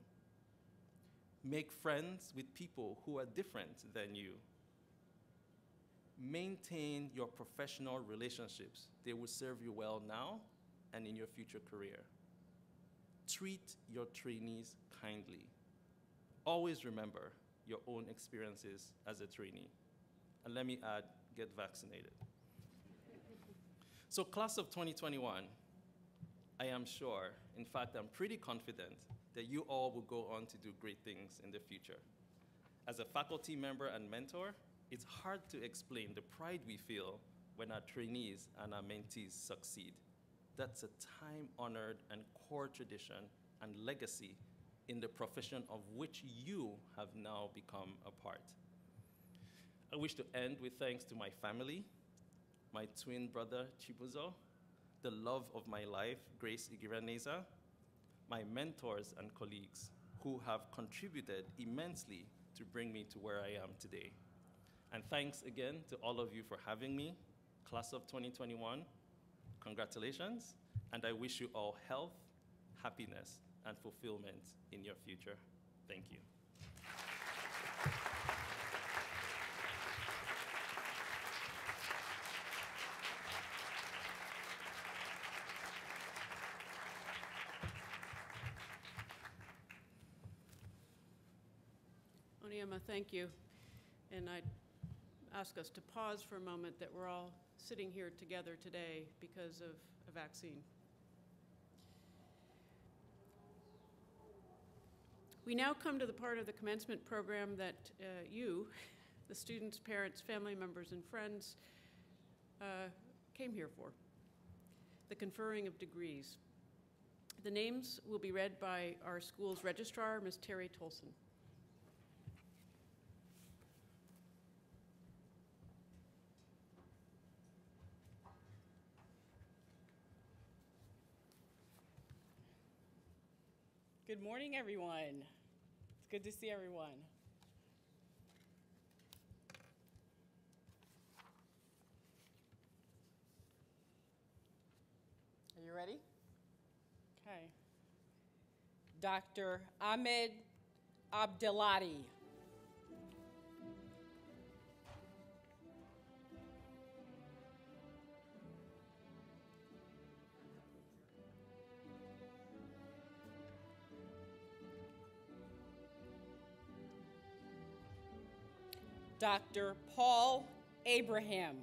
Make friends with people who are different than you. Maintain your professional relationships. They will serve you well now and in your future career. Treat your trainees kindly. Always remember your own experiences as a trainee. And let me add, get vaccinated. So class of 2021, I am sure, in fact, I'm pretty confident that you all will go on to do great things in the future. As a faculty member and mentor, it's hard to explain the pride we feel when our trainees and our mentees succeed. That's a time-honored and core tradition and legacy in the profession of which you have now become a part. I wish to end with thanks to my family, my twin brother, Chibuzo, the love of my life, Grace Igiraneza, my mentors and colleagues who have contributed immensely to bring me to where I am today. And thanks again to all of you for having me. Class of 2021, congratulations, and I wish you all health, happiness, and fulfillment in your future. Thank you. Onyema, thank you. And I'd ask us to pause for a moment that we're all sitting here together today because of a vaccine. We now come to the part of the commencement program that you, the students, parents, family members, and friends, came here for, the conferring of degrees. The names will be read by our school's registrar, Ms. Terry Tolson. Good morning, everyone. It's good to see everyone. Are you ready? Okay. Dr. Ahmed Abdelati. Dr. Paul Abraham.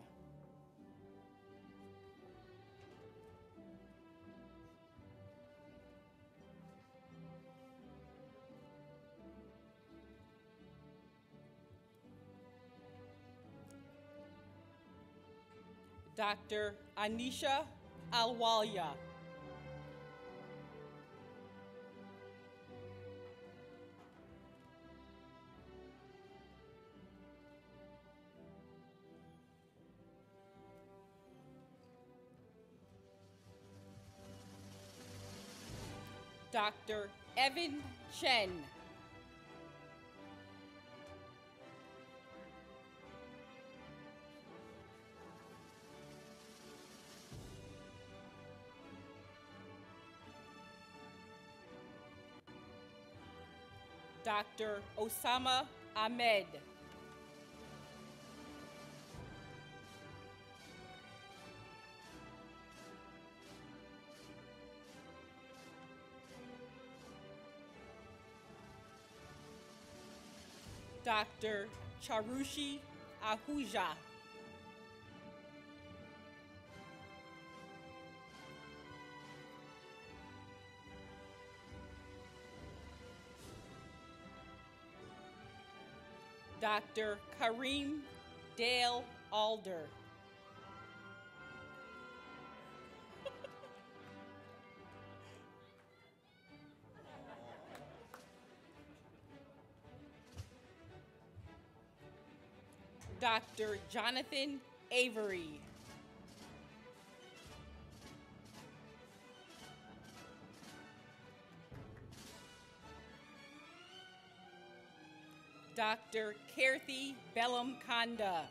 Dr. Anisha Alwalia. Dr. Evan Chen. Dr. Osama Ahmed. Dr. Charushi Ahuja. Dr. Kareem Dale Alder. Dr. Jonathan Avery. Dr. Kirthi Bellamkonda.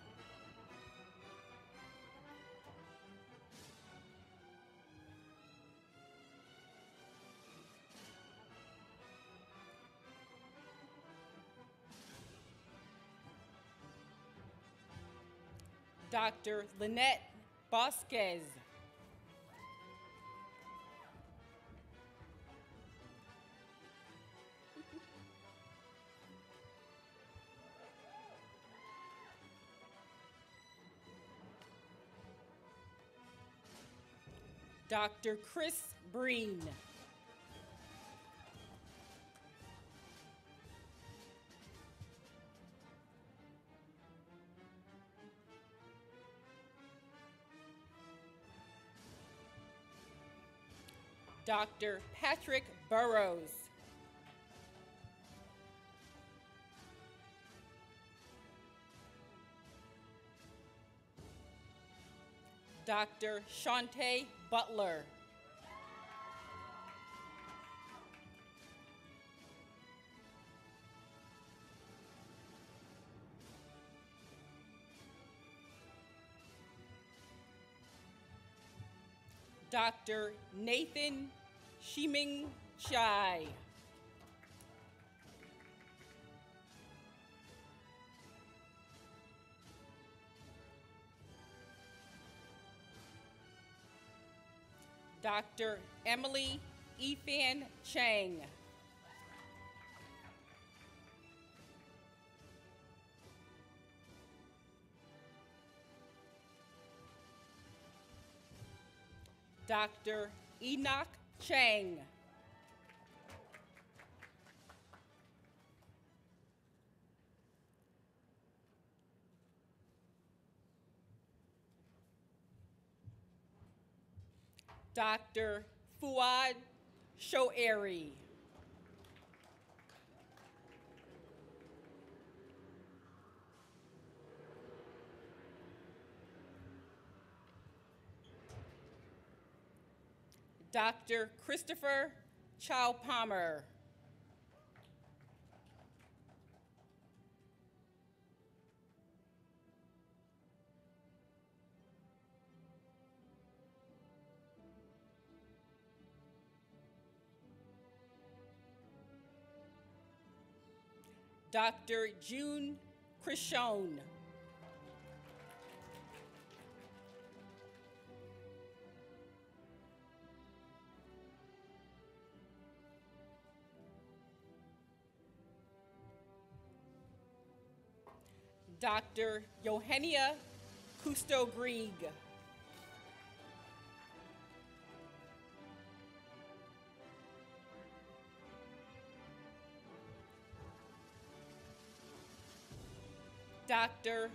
Dr. Lynette Bosquez. Dr. Chris Breen. Dr. Patrick Burroughs. Dr. Shante Butler. Dr. Nathan Shiming Chai. Dr. Emily Ifan Chang. Dr. Enoch Chang. Dr. Fuad Shoeri. Dr. Christopher Chow Palmer. Dr. June Krishon. Dr. Eugenia Cousteau-Grieg. Dr.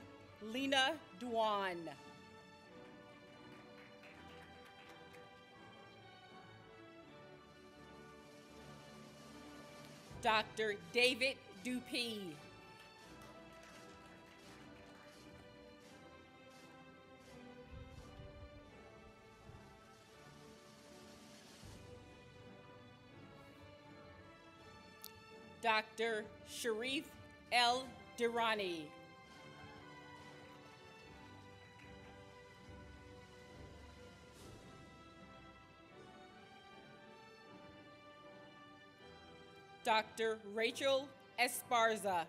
Lena Duan. Dr. David Dupee. Dr. Sharif El Dirani. Dr. Rachel Esparza.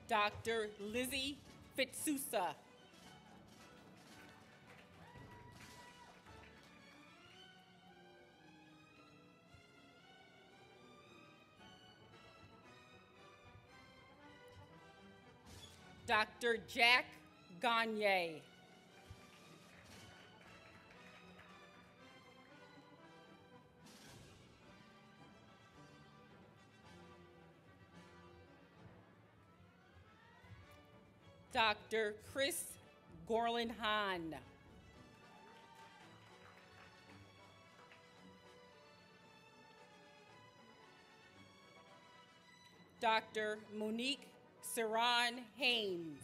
Dr. Lizzie Fitsusa. Dr. Jack Gagne. Dr. Chris Gorlin Hahn. Dr. Monique Sirron Haynes.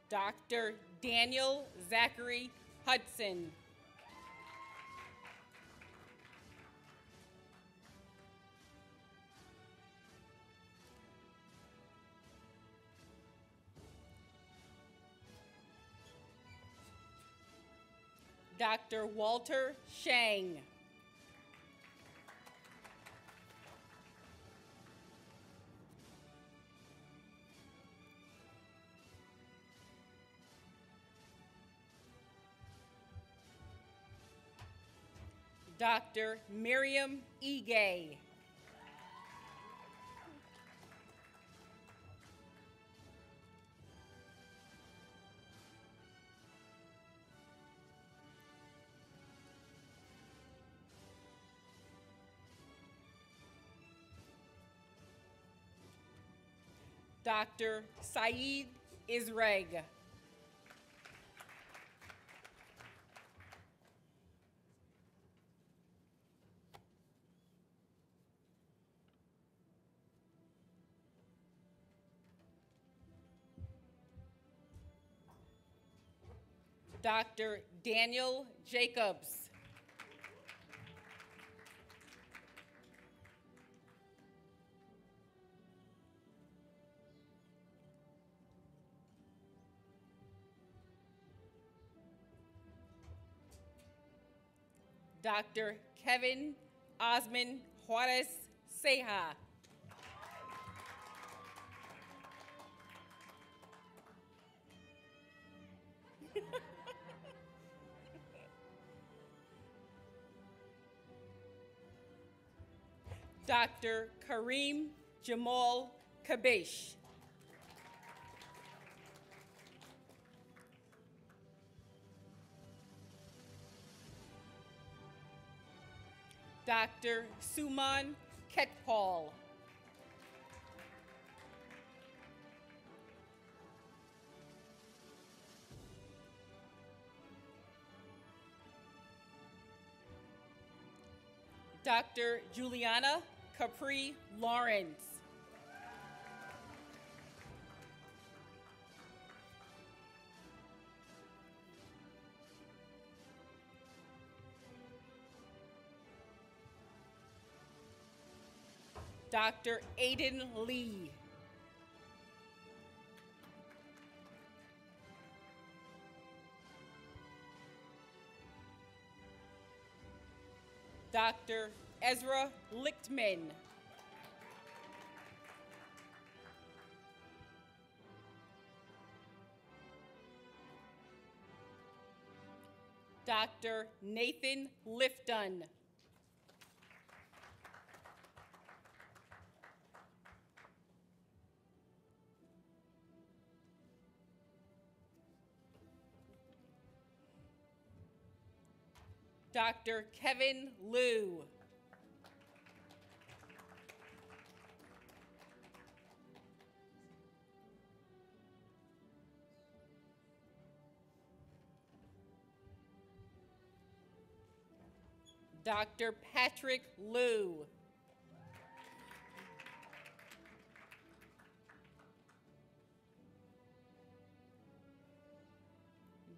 Dr. Daniel Zachary Hodson. Dr. Walter Shang. Dr. Miriam Egay. Dr. Saeed Israeg. Dr. Daniel Jacobs. Dr. Kevin Osman Juarez Ceja. Dr. Kareem Jamal Kabish. Dr. Suman Ketpal. Dr. Juliana Capri Lawrence. Dr. Aiden Lee. Dr. Ezra Lichtman. Dr. Nathan Lifton. Dr. Kevin Liu. Dr. Patrick Liu.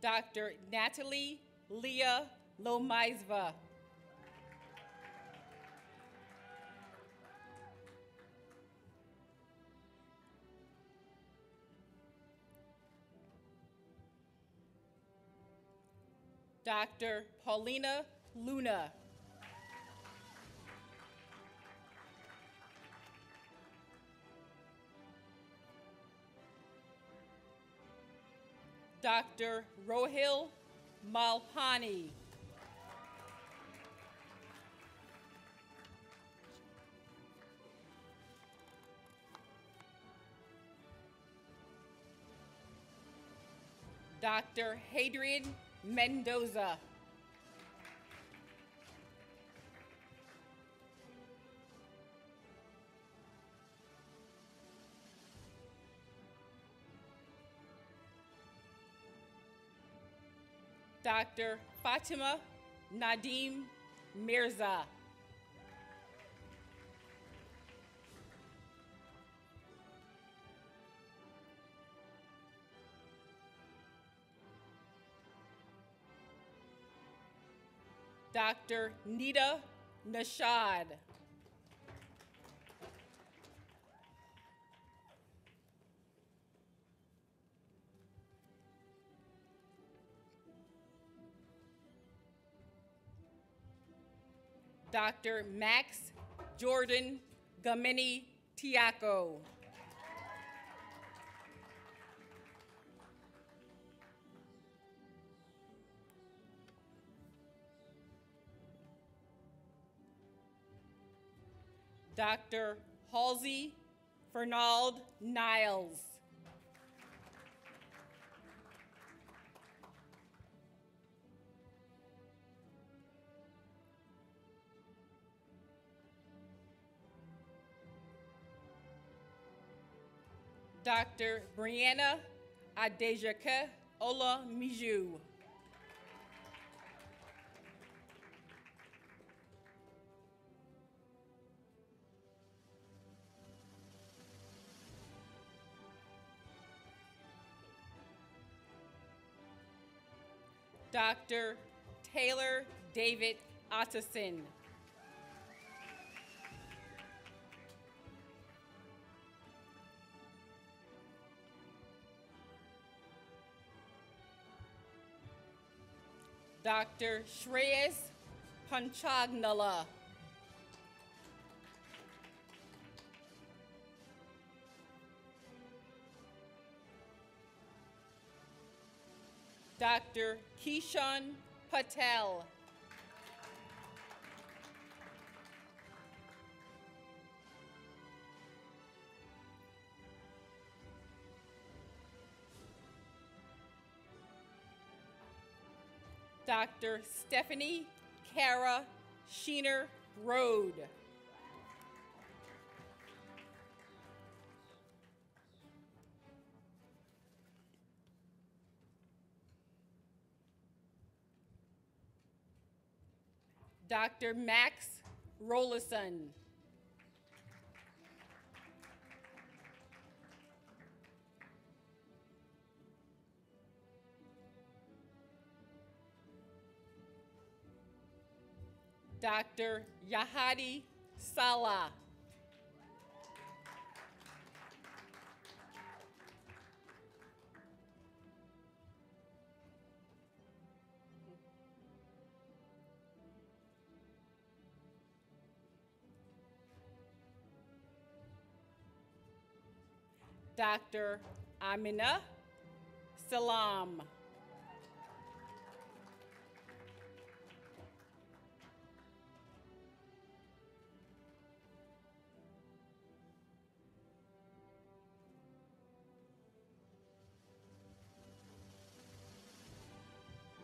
Dr. Natalie Leah Lomaizva. Dr. Paulina Luna. Dr. Rohil Malpani. Dr. Hadrian Mendoza. Dr. Fatima Nadim Mirza. Dr. Nita Nashad. Dr. Max Jordan Gamini Tiaco. Dr. Halsey Fernald Niles. Dr. Brianna Adejake Ola Miju. Dr. Taylor David Otteson. Dr. Shreyas Panchagnala. Dr. Kishan Patel. Dr. Stephanie Kara Sheener Road. Dr. Max Rollison. Dr. Yahadi Salah. Dr. Amina Salam.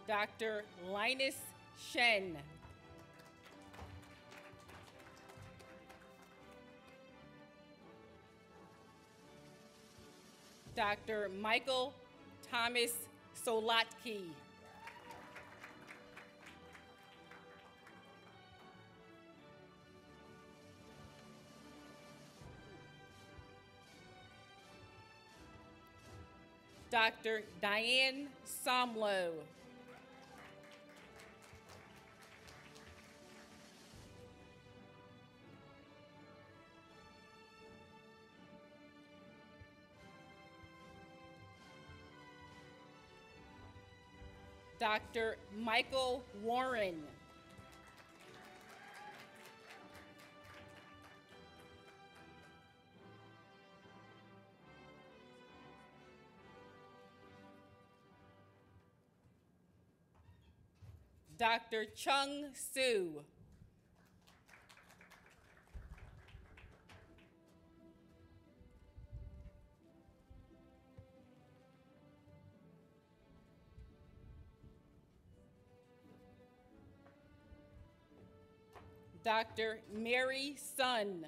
Dr. Linus Shen. Dr. Michael Thomas Solatke. Dr. Diane Somlo. Dr. Michael Warren. Dr. Chung Soo. Dr. Mary Sun.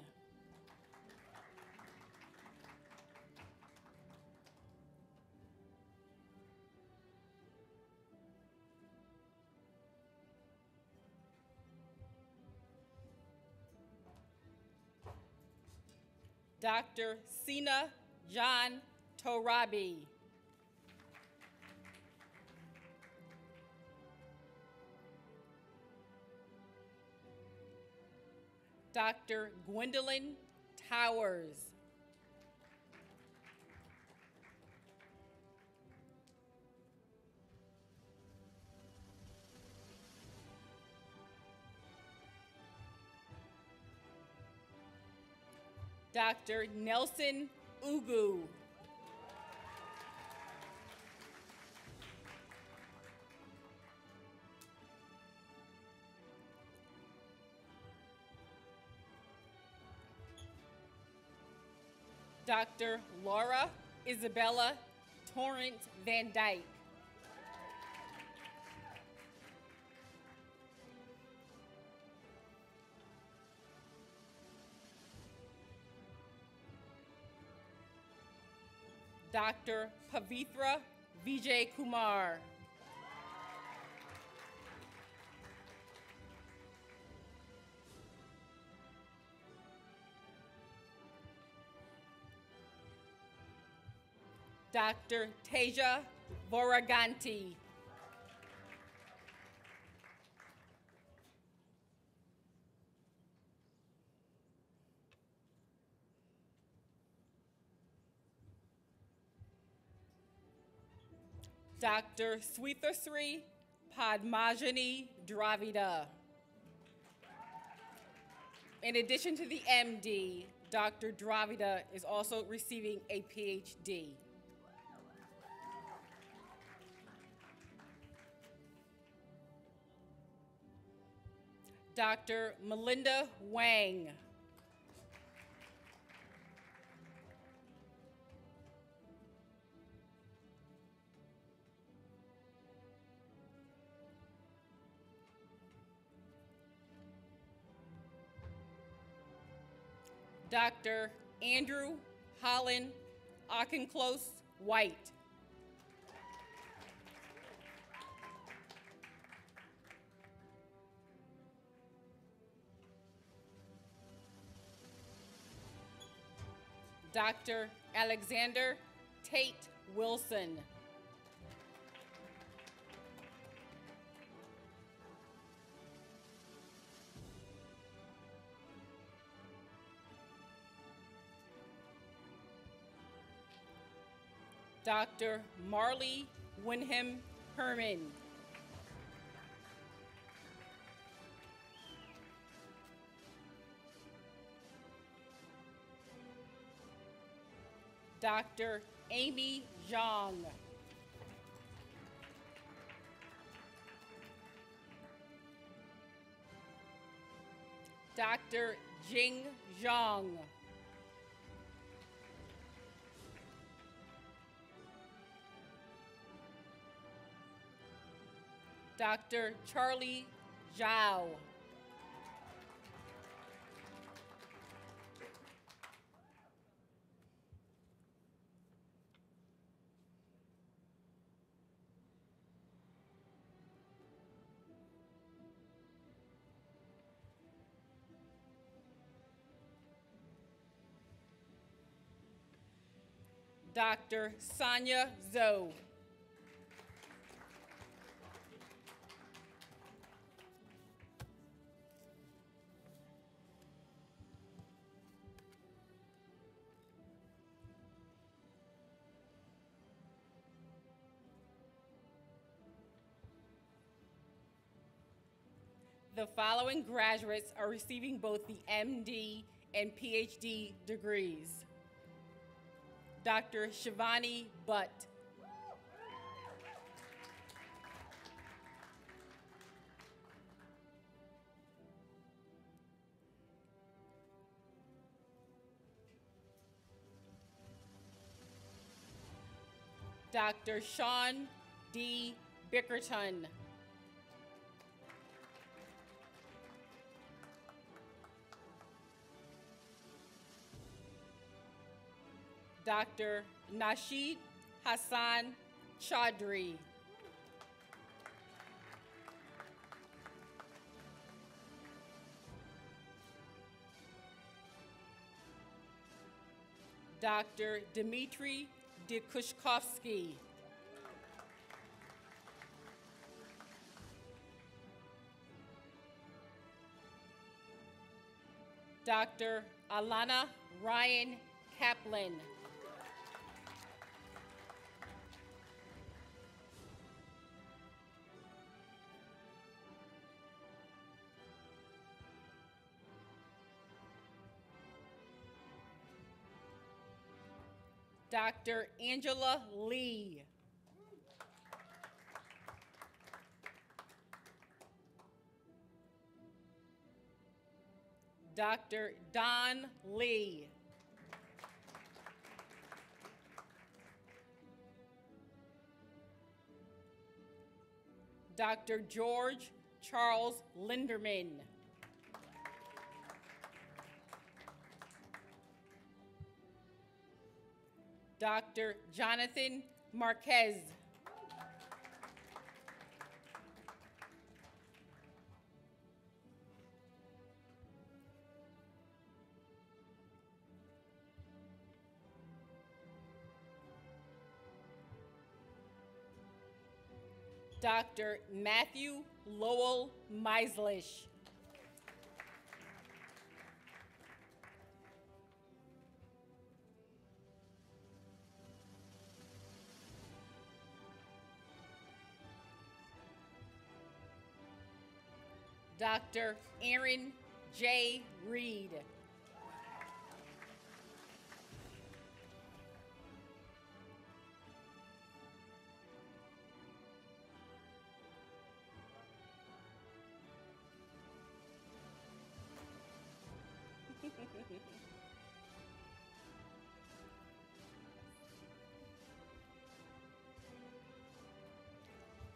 Dr. Sina John Torabi. Dr. Gwendolyn Towers. Dr. Nelson Ugu. Dr. Laura Isabella Torrent Van Dyke. Dr. Pavitra Vijay Kumar. Dr. Teja Voraganti. Dr. Sweetasri Padmajani Dravida. In addition to the MD, Dr. Dravida is also receiving a PhD. Dr. Melinda Wang. Dr. Andrew Holland Auchinclose White. Dr. Alexander Tate Wilson. Dr. Marley Winham Herman. Dr. Amy Zhang. Dr. Jing Zhang. Dr. Charlie Zhao. Dr. Sonia Zhou. The following graduates are receiving both the MD and PhD degrees. Dr. Shivani Butt. Dr. Sean D. Bickerton. Dr. Nasheed Hassan Chaudhry. Dr. Dmitry Dikushkovsky. Dr. Alana Ryan Kaplan. Dr. Angela Lee. Dr. Don Lee. Dr. George Charles Linderman. Dr. Jonathan Marquez. Dr. Matthew Lowell Meislish. Dr. Aaron J. Reed.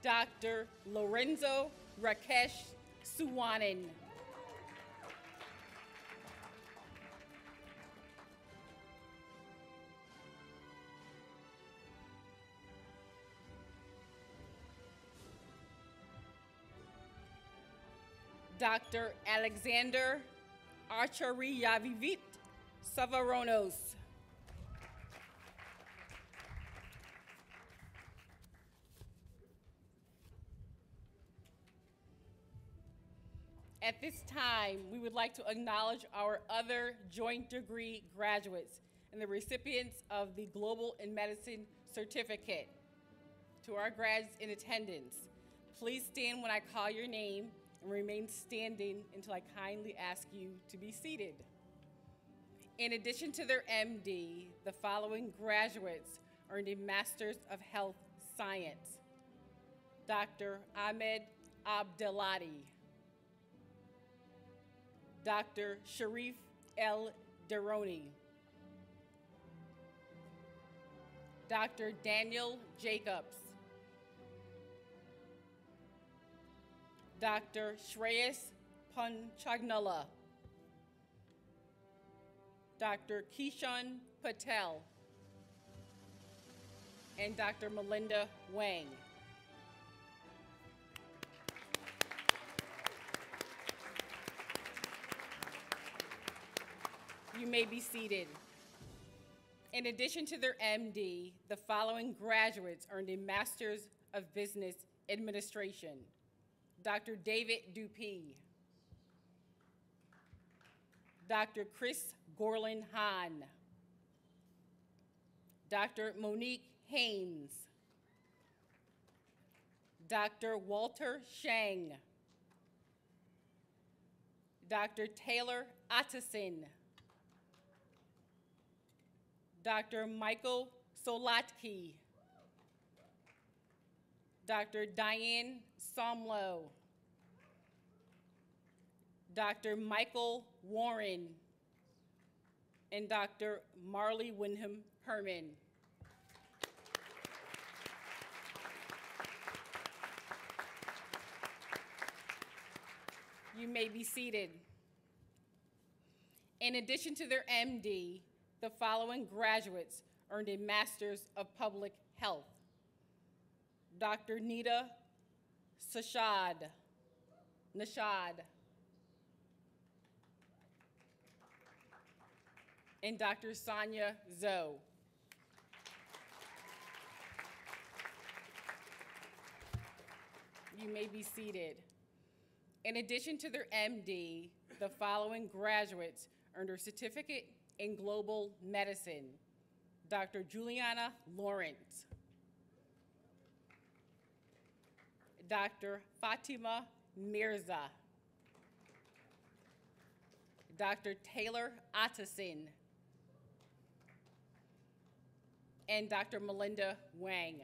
Dr. Lorenzo Rakesh Suwanan. Dr. Alexander Archaryavivit Savaronos. At this time, we would like to acknowledge our other joint degree graduates and the recipients of the Global in Medicine certificate. To our grads in attendance, please stand when I call your name and remain standing until I kindly ask you to be seated. In addition to their MD, the following graduates earned a Master's of Health Science. Dr. Ahmed Abdelati, Dr. Sharif El Deroni, Dr. Daniel Jacobs, Dr. Shreyas Panchagnala, Dr. Kishan Patel, and Dr. Melinda Wang. You may be seated. In addition to their MD, the following graduates earned a Master's of Business Administration. Dr. David Dupee, Dr. Chris Gorlin Hahn, Dr. Monique Haynes, Dr. Walter Shang, Dr. Taylor Otteson, Dr. Michael Solatke, Dr. Diane Somlo, Dr. Michael Warren, and Dr. Marley Wyndham Herman. You may be seated. In addition to their MD, the following graduates earned a Master's of Public Health. Dr. Nita Nashad, and Dr. Sonia Zoe. You may be seated. In addition to their MD, the following graduates earned a certificate in global medicine. Dr. Juliana Lawrence, Dr. Fatima Mirza, Dr. Taylor Otteson, and Dr. Melinda Wang.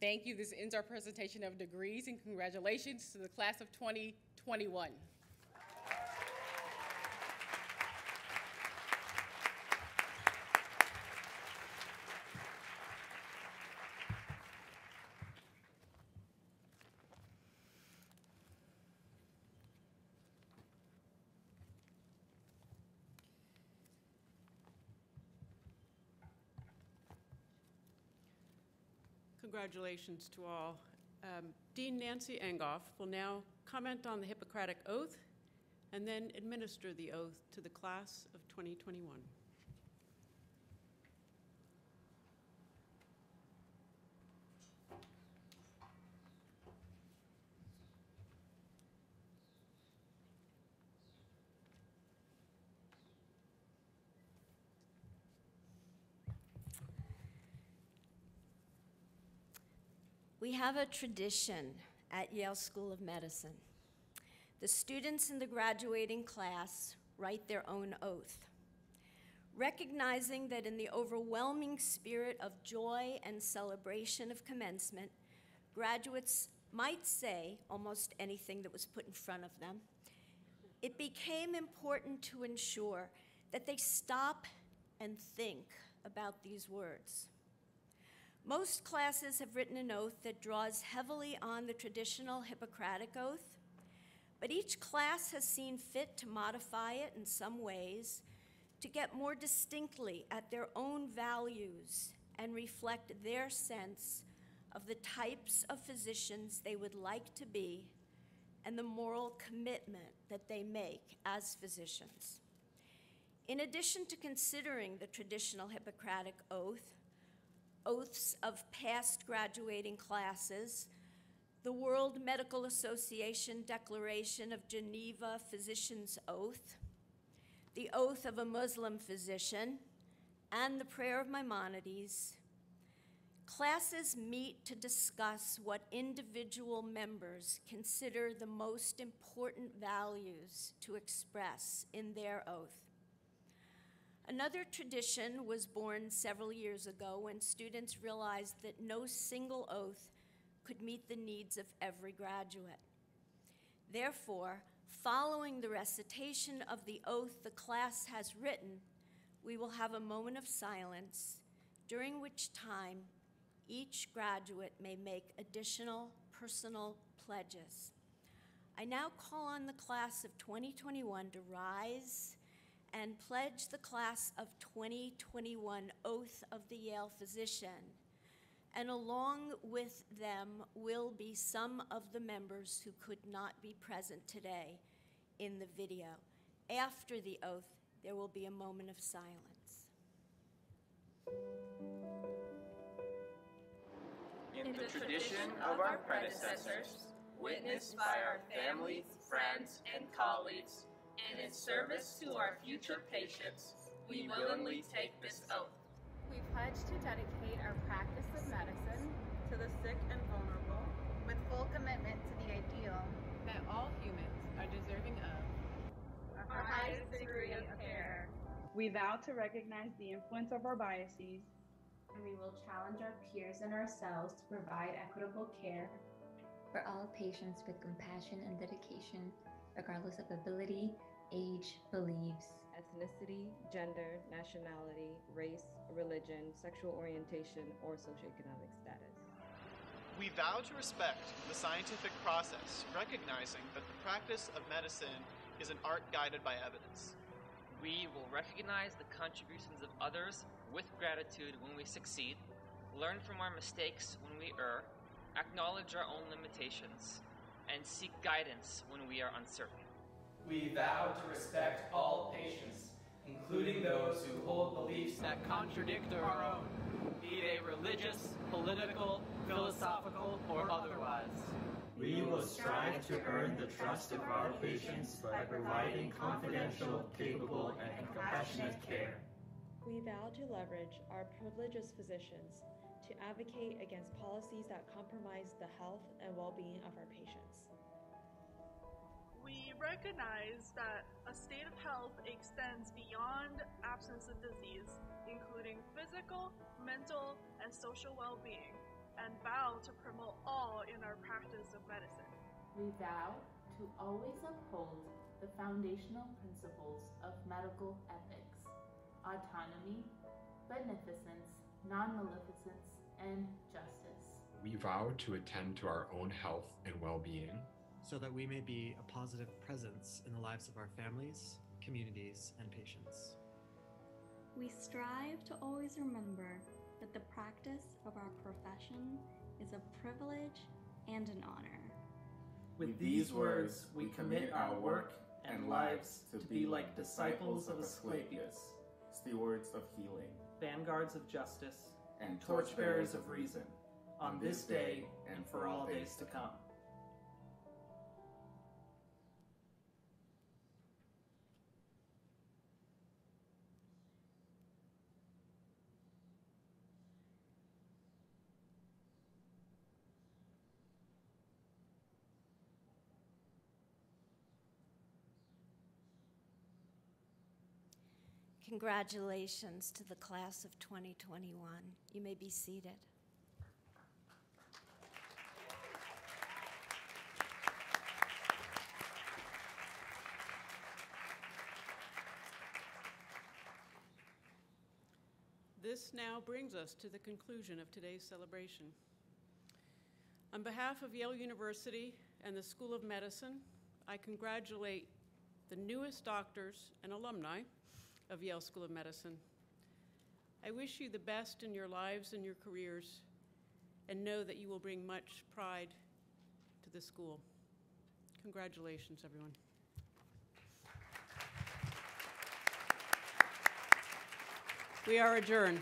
Thank you. This ends our presentation of degrees, and congratulations to the class of 2021. Congratulations to all. Dean Nancy Engoff will now comment on the Hippocratic Oath and then administer the oath to the class of 2021. We have a tradition at Yale School of Medicine. The students in the graduating class write their own oath, recognizing that in the overwhelming spirit of joy and celebration of commencement, graduates might say almost anything that was put in front of them. It became important to ensure that they stop and think about these words. Most classes have written an oath that draws heavily on the traditional Hippocratic Oath, but each class has seen fit to modify it in some ways to get more distinctly at their own values and reflect their sense of the types of physicians they would like to be and the moral commitment that they make as physicians. In addition to considering the traditional Hippocratic Oath, oaths of past graduating classes, the World Medical Association Declaration of Geneva Physician's Oath, the Oath of a Muslim Physician, and the Prayer of Maimonides, Classes meet to discuss what individual members consider the most important values to express in their oath. Another tradition was born several years ago when students realized that no single oath could meet the needs of every graduate. Therefore, following the recitation of the oath the class has written, we will have a moment of silence, during which time each graduate may make additional personal pledges. I now call on the class of 2021 to rise and pledge the class of 2021 oath of the Yale physician. And along with them will be some of the members who could not be present today in the video. After the oath, there will be a moment of silence. In the tradition of our predecessors, witnessed by our families, friends, and colleagues, and in service to our future patients, we willingly take this oath. We pledge to dedicate our practice of medicine to the sick and vulnerable, with full commitment to the ideal that all humans are deserving of Our highest degree of care. We vow to recognize the influence of our biases, and we will challenge our peers and ourselves to provide equitable care for all patients with compassion and dedication, regardless of ability, age, beliefs, ethnicity, gender, nationality, race, religion, sexual orientation, or socioeconomic status. We vow to respect the scientific process, recognizing that the practice of medicine is an art guided by evidence. We will recognize the contributions of others with gratitude when we succeed, learn from our mistakes when we err, acknowledge our own limitations, and seek guidance when we are uncertain. We vow to respect all patients, including those who hold beliefs that contradict our own, be they religious, political, philosophical, or otherwise. We will strive to earn the trust of our patients by providing confidential, capable, and compassionate care. We vow to leverage our privilege as physicians to advocate against policies that compromise the health and well-being of our patients. We recognize that a state of health extends beyond absence of disease, including physical, mental, and social well-being, and vow to promote all in our practice of medicine. We vow to always uphold the foundational principles of medical ethics: autonomy, beneficence, non-maleficence, and justice. We vow to attend to our own health and well-being, so that we may be a positive presence in the lives of our families, communities, and patients. We strive to always remember that the practice of our profession is a privilege and an honor. With these words, we commit our work and lives to be like disciples of Asclepius, stewards of healing, vanguards of justice, and torchbearers of reason, on this day and for all days to come. Congratulations to the class of 2021. You may be seated. This now brings us to the conclusion of today's celebration. On behalf of Yale University and the School of Medicine, I congratulate the newest doctors and alumni of Yale School of Medicine. I wish you the best in your lives and your careers, and know that you will bring much pride to the school. Congratulations, everyone. We are adjourned.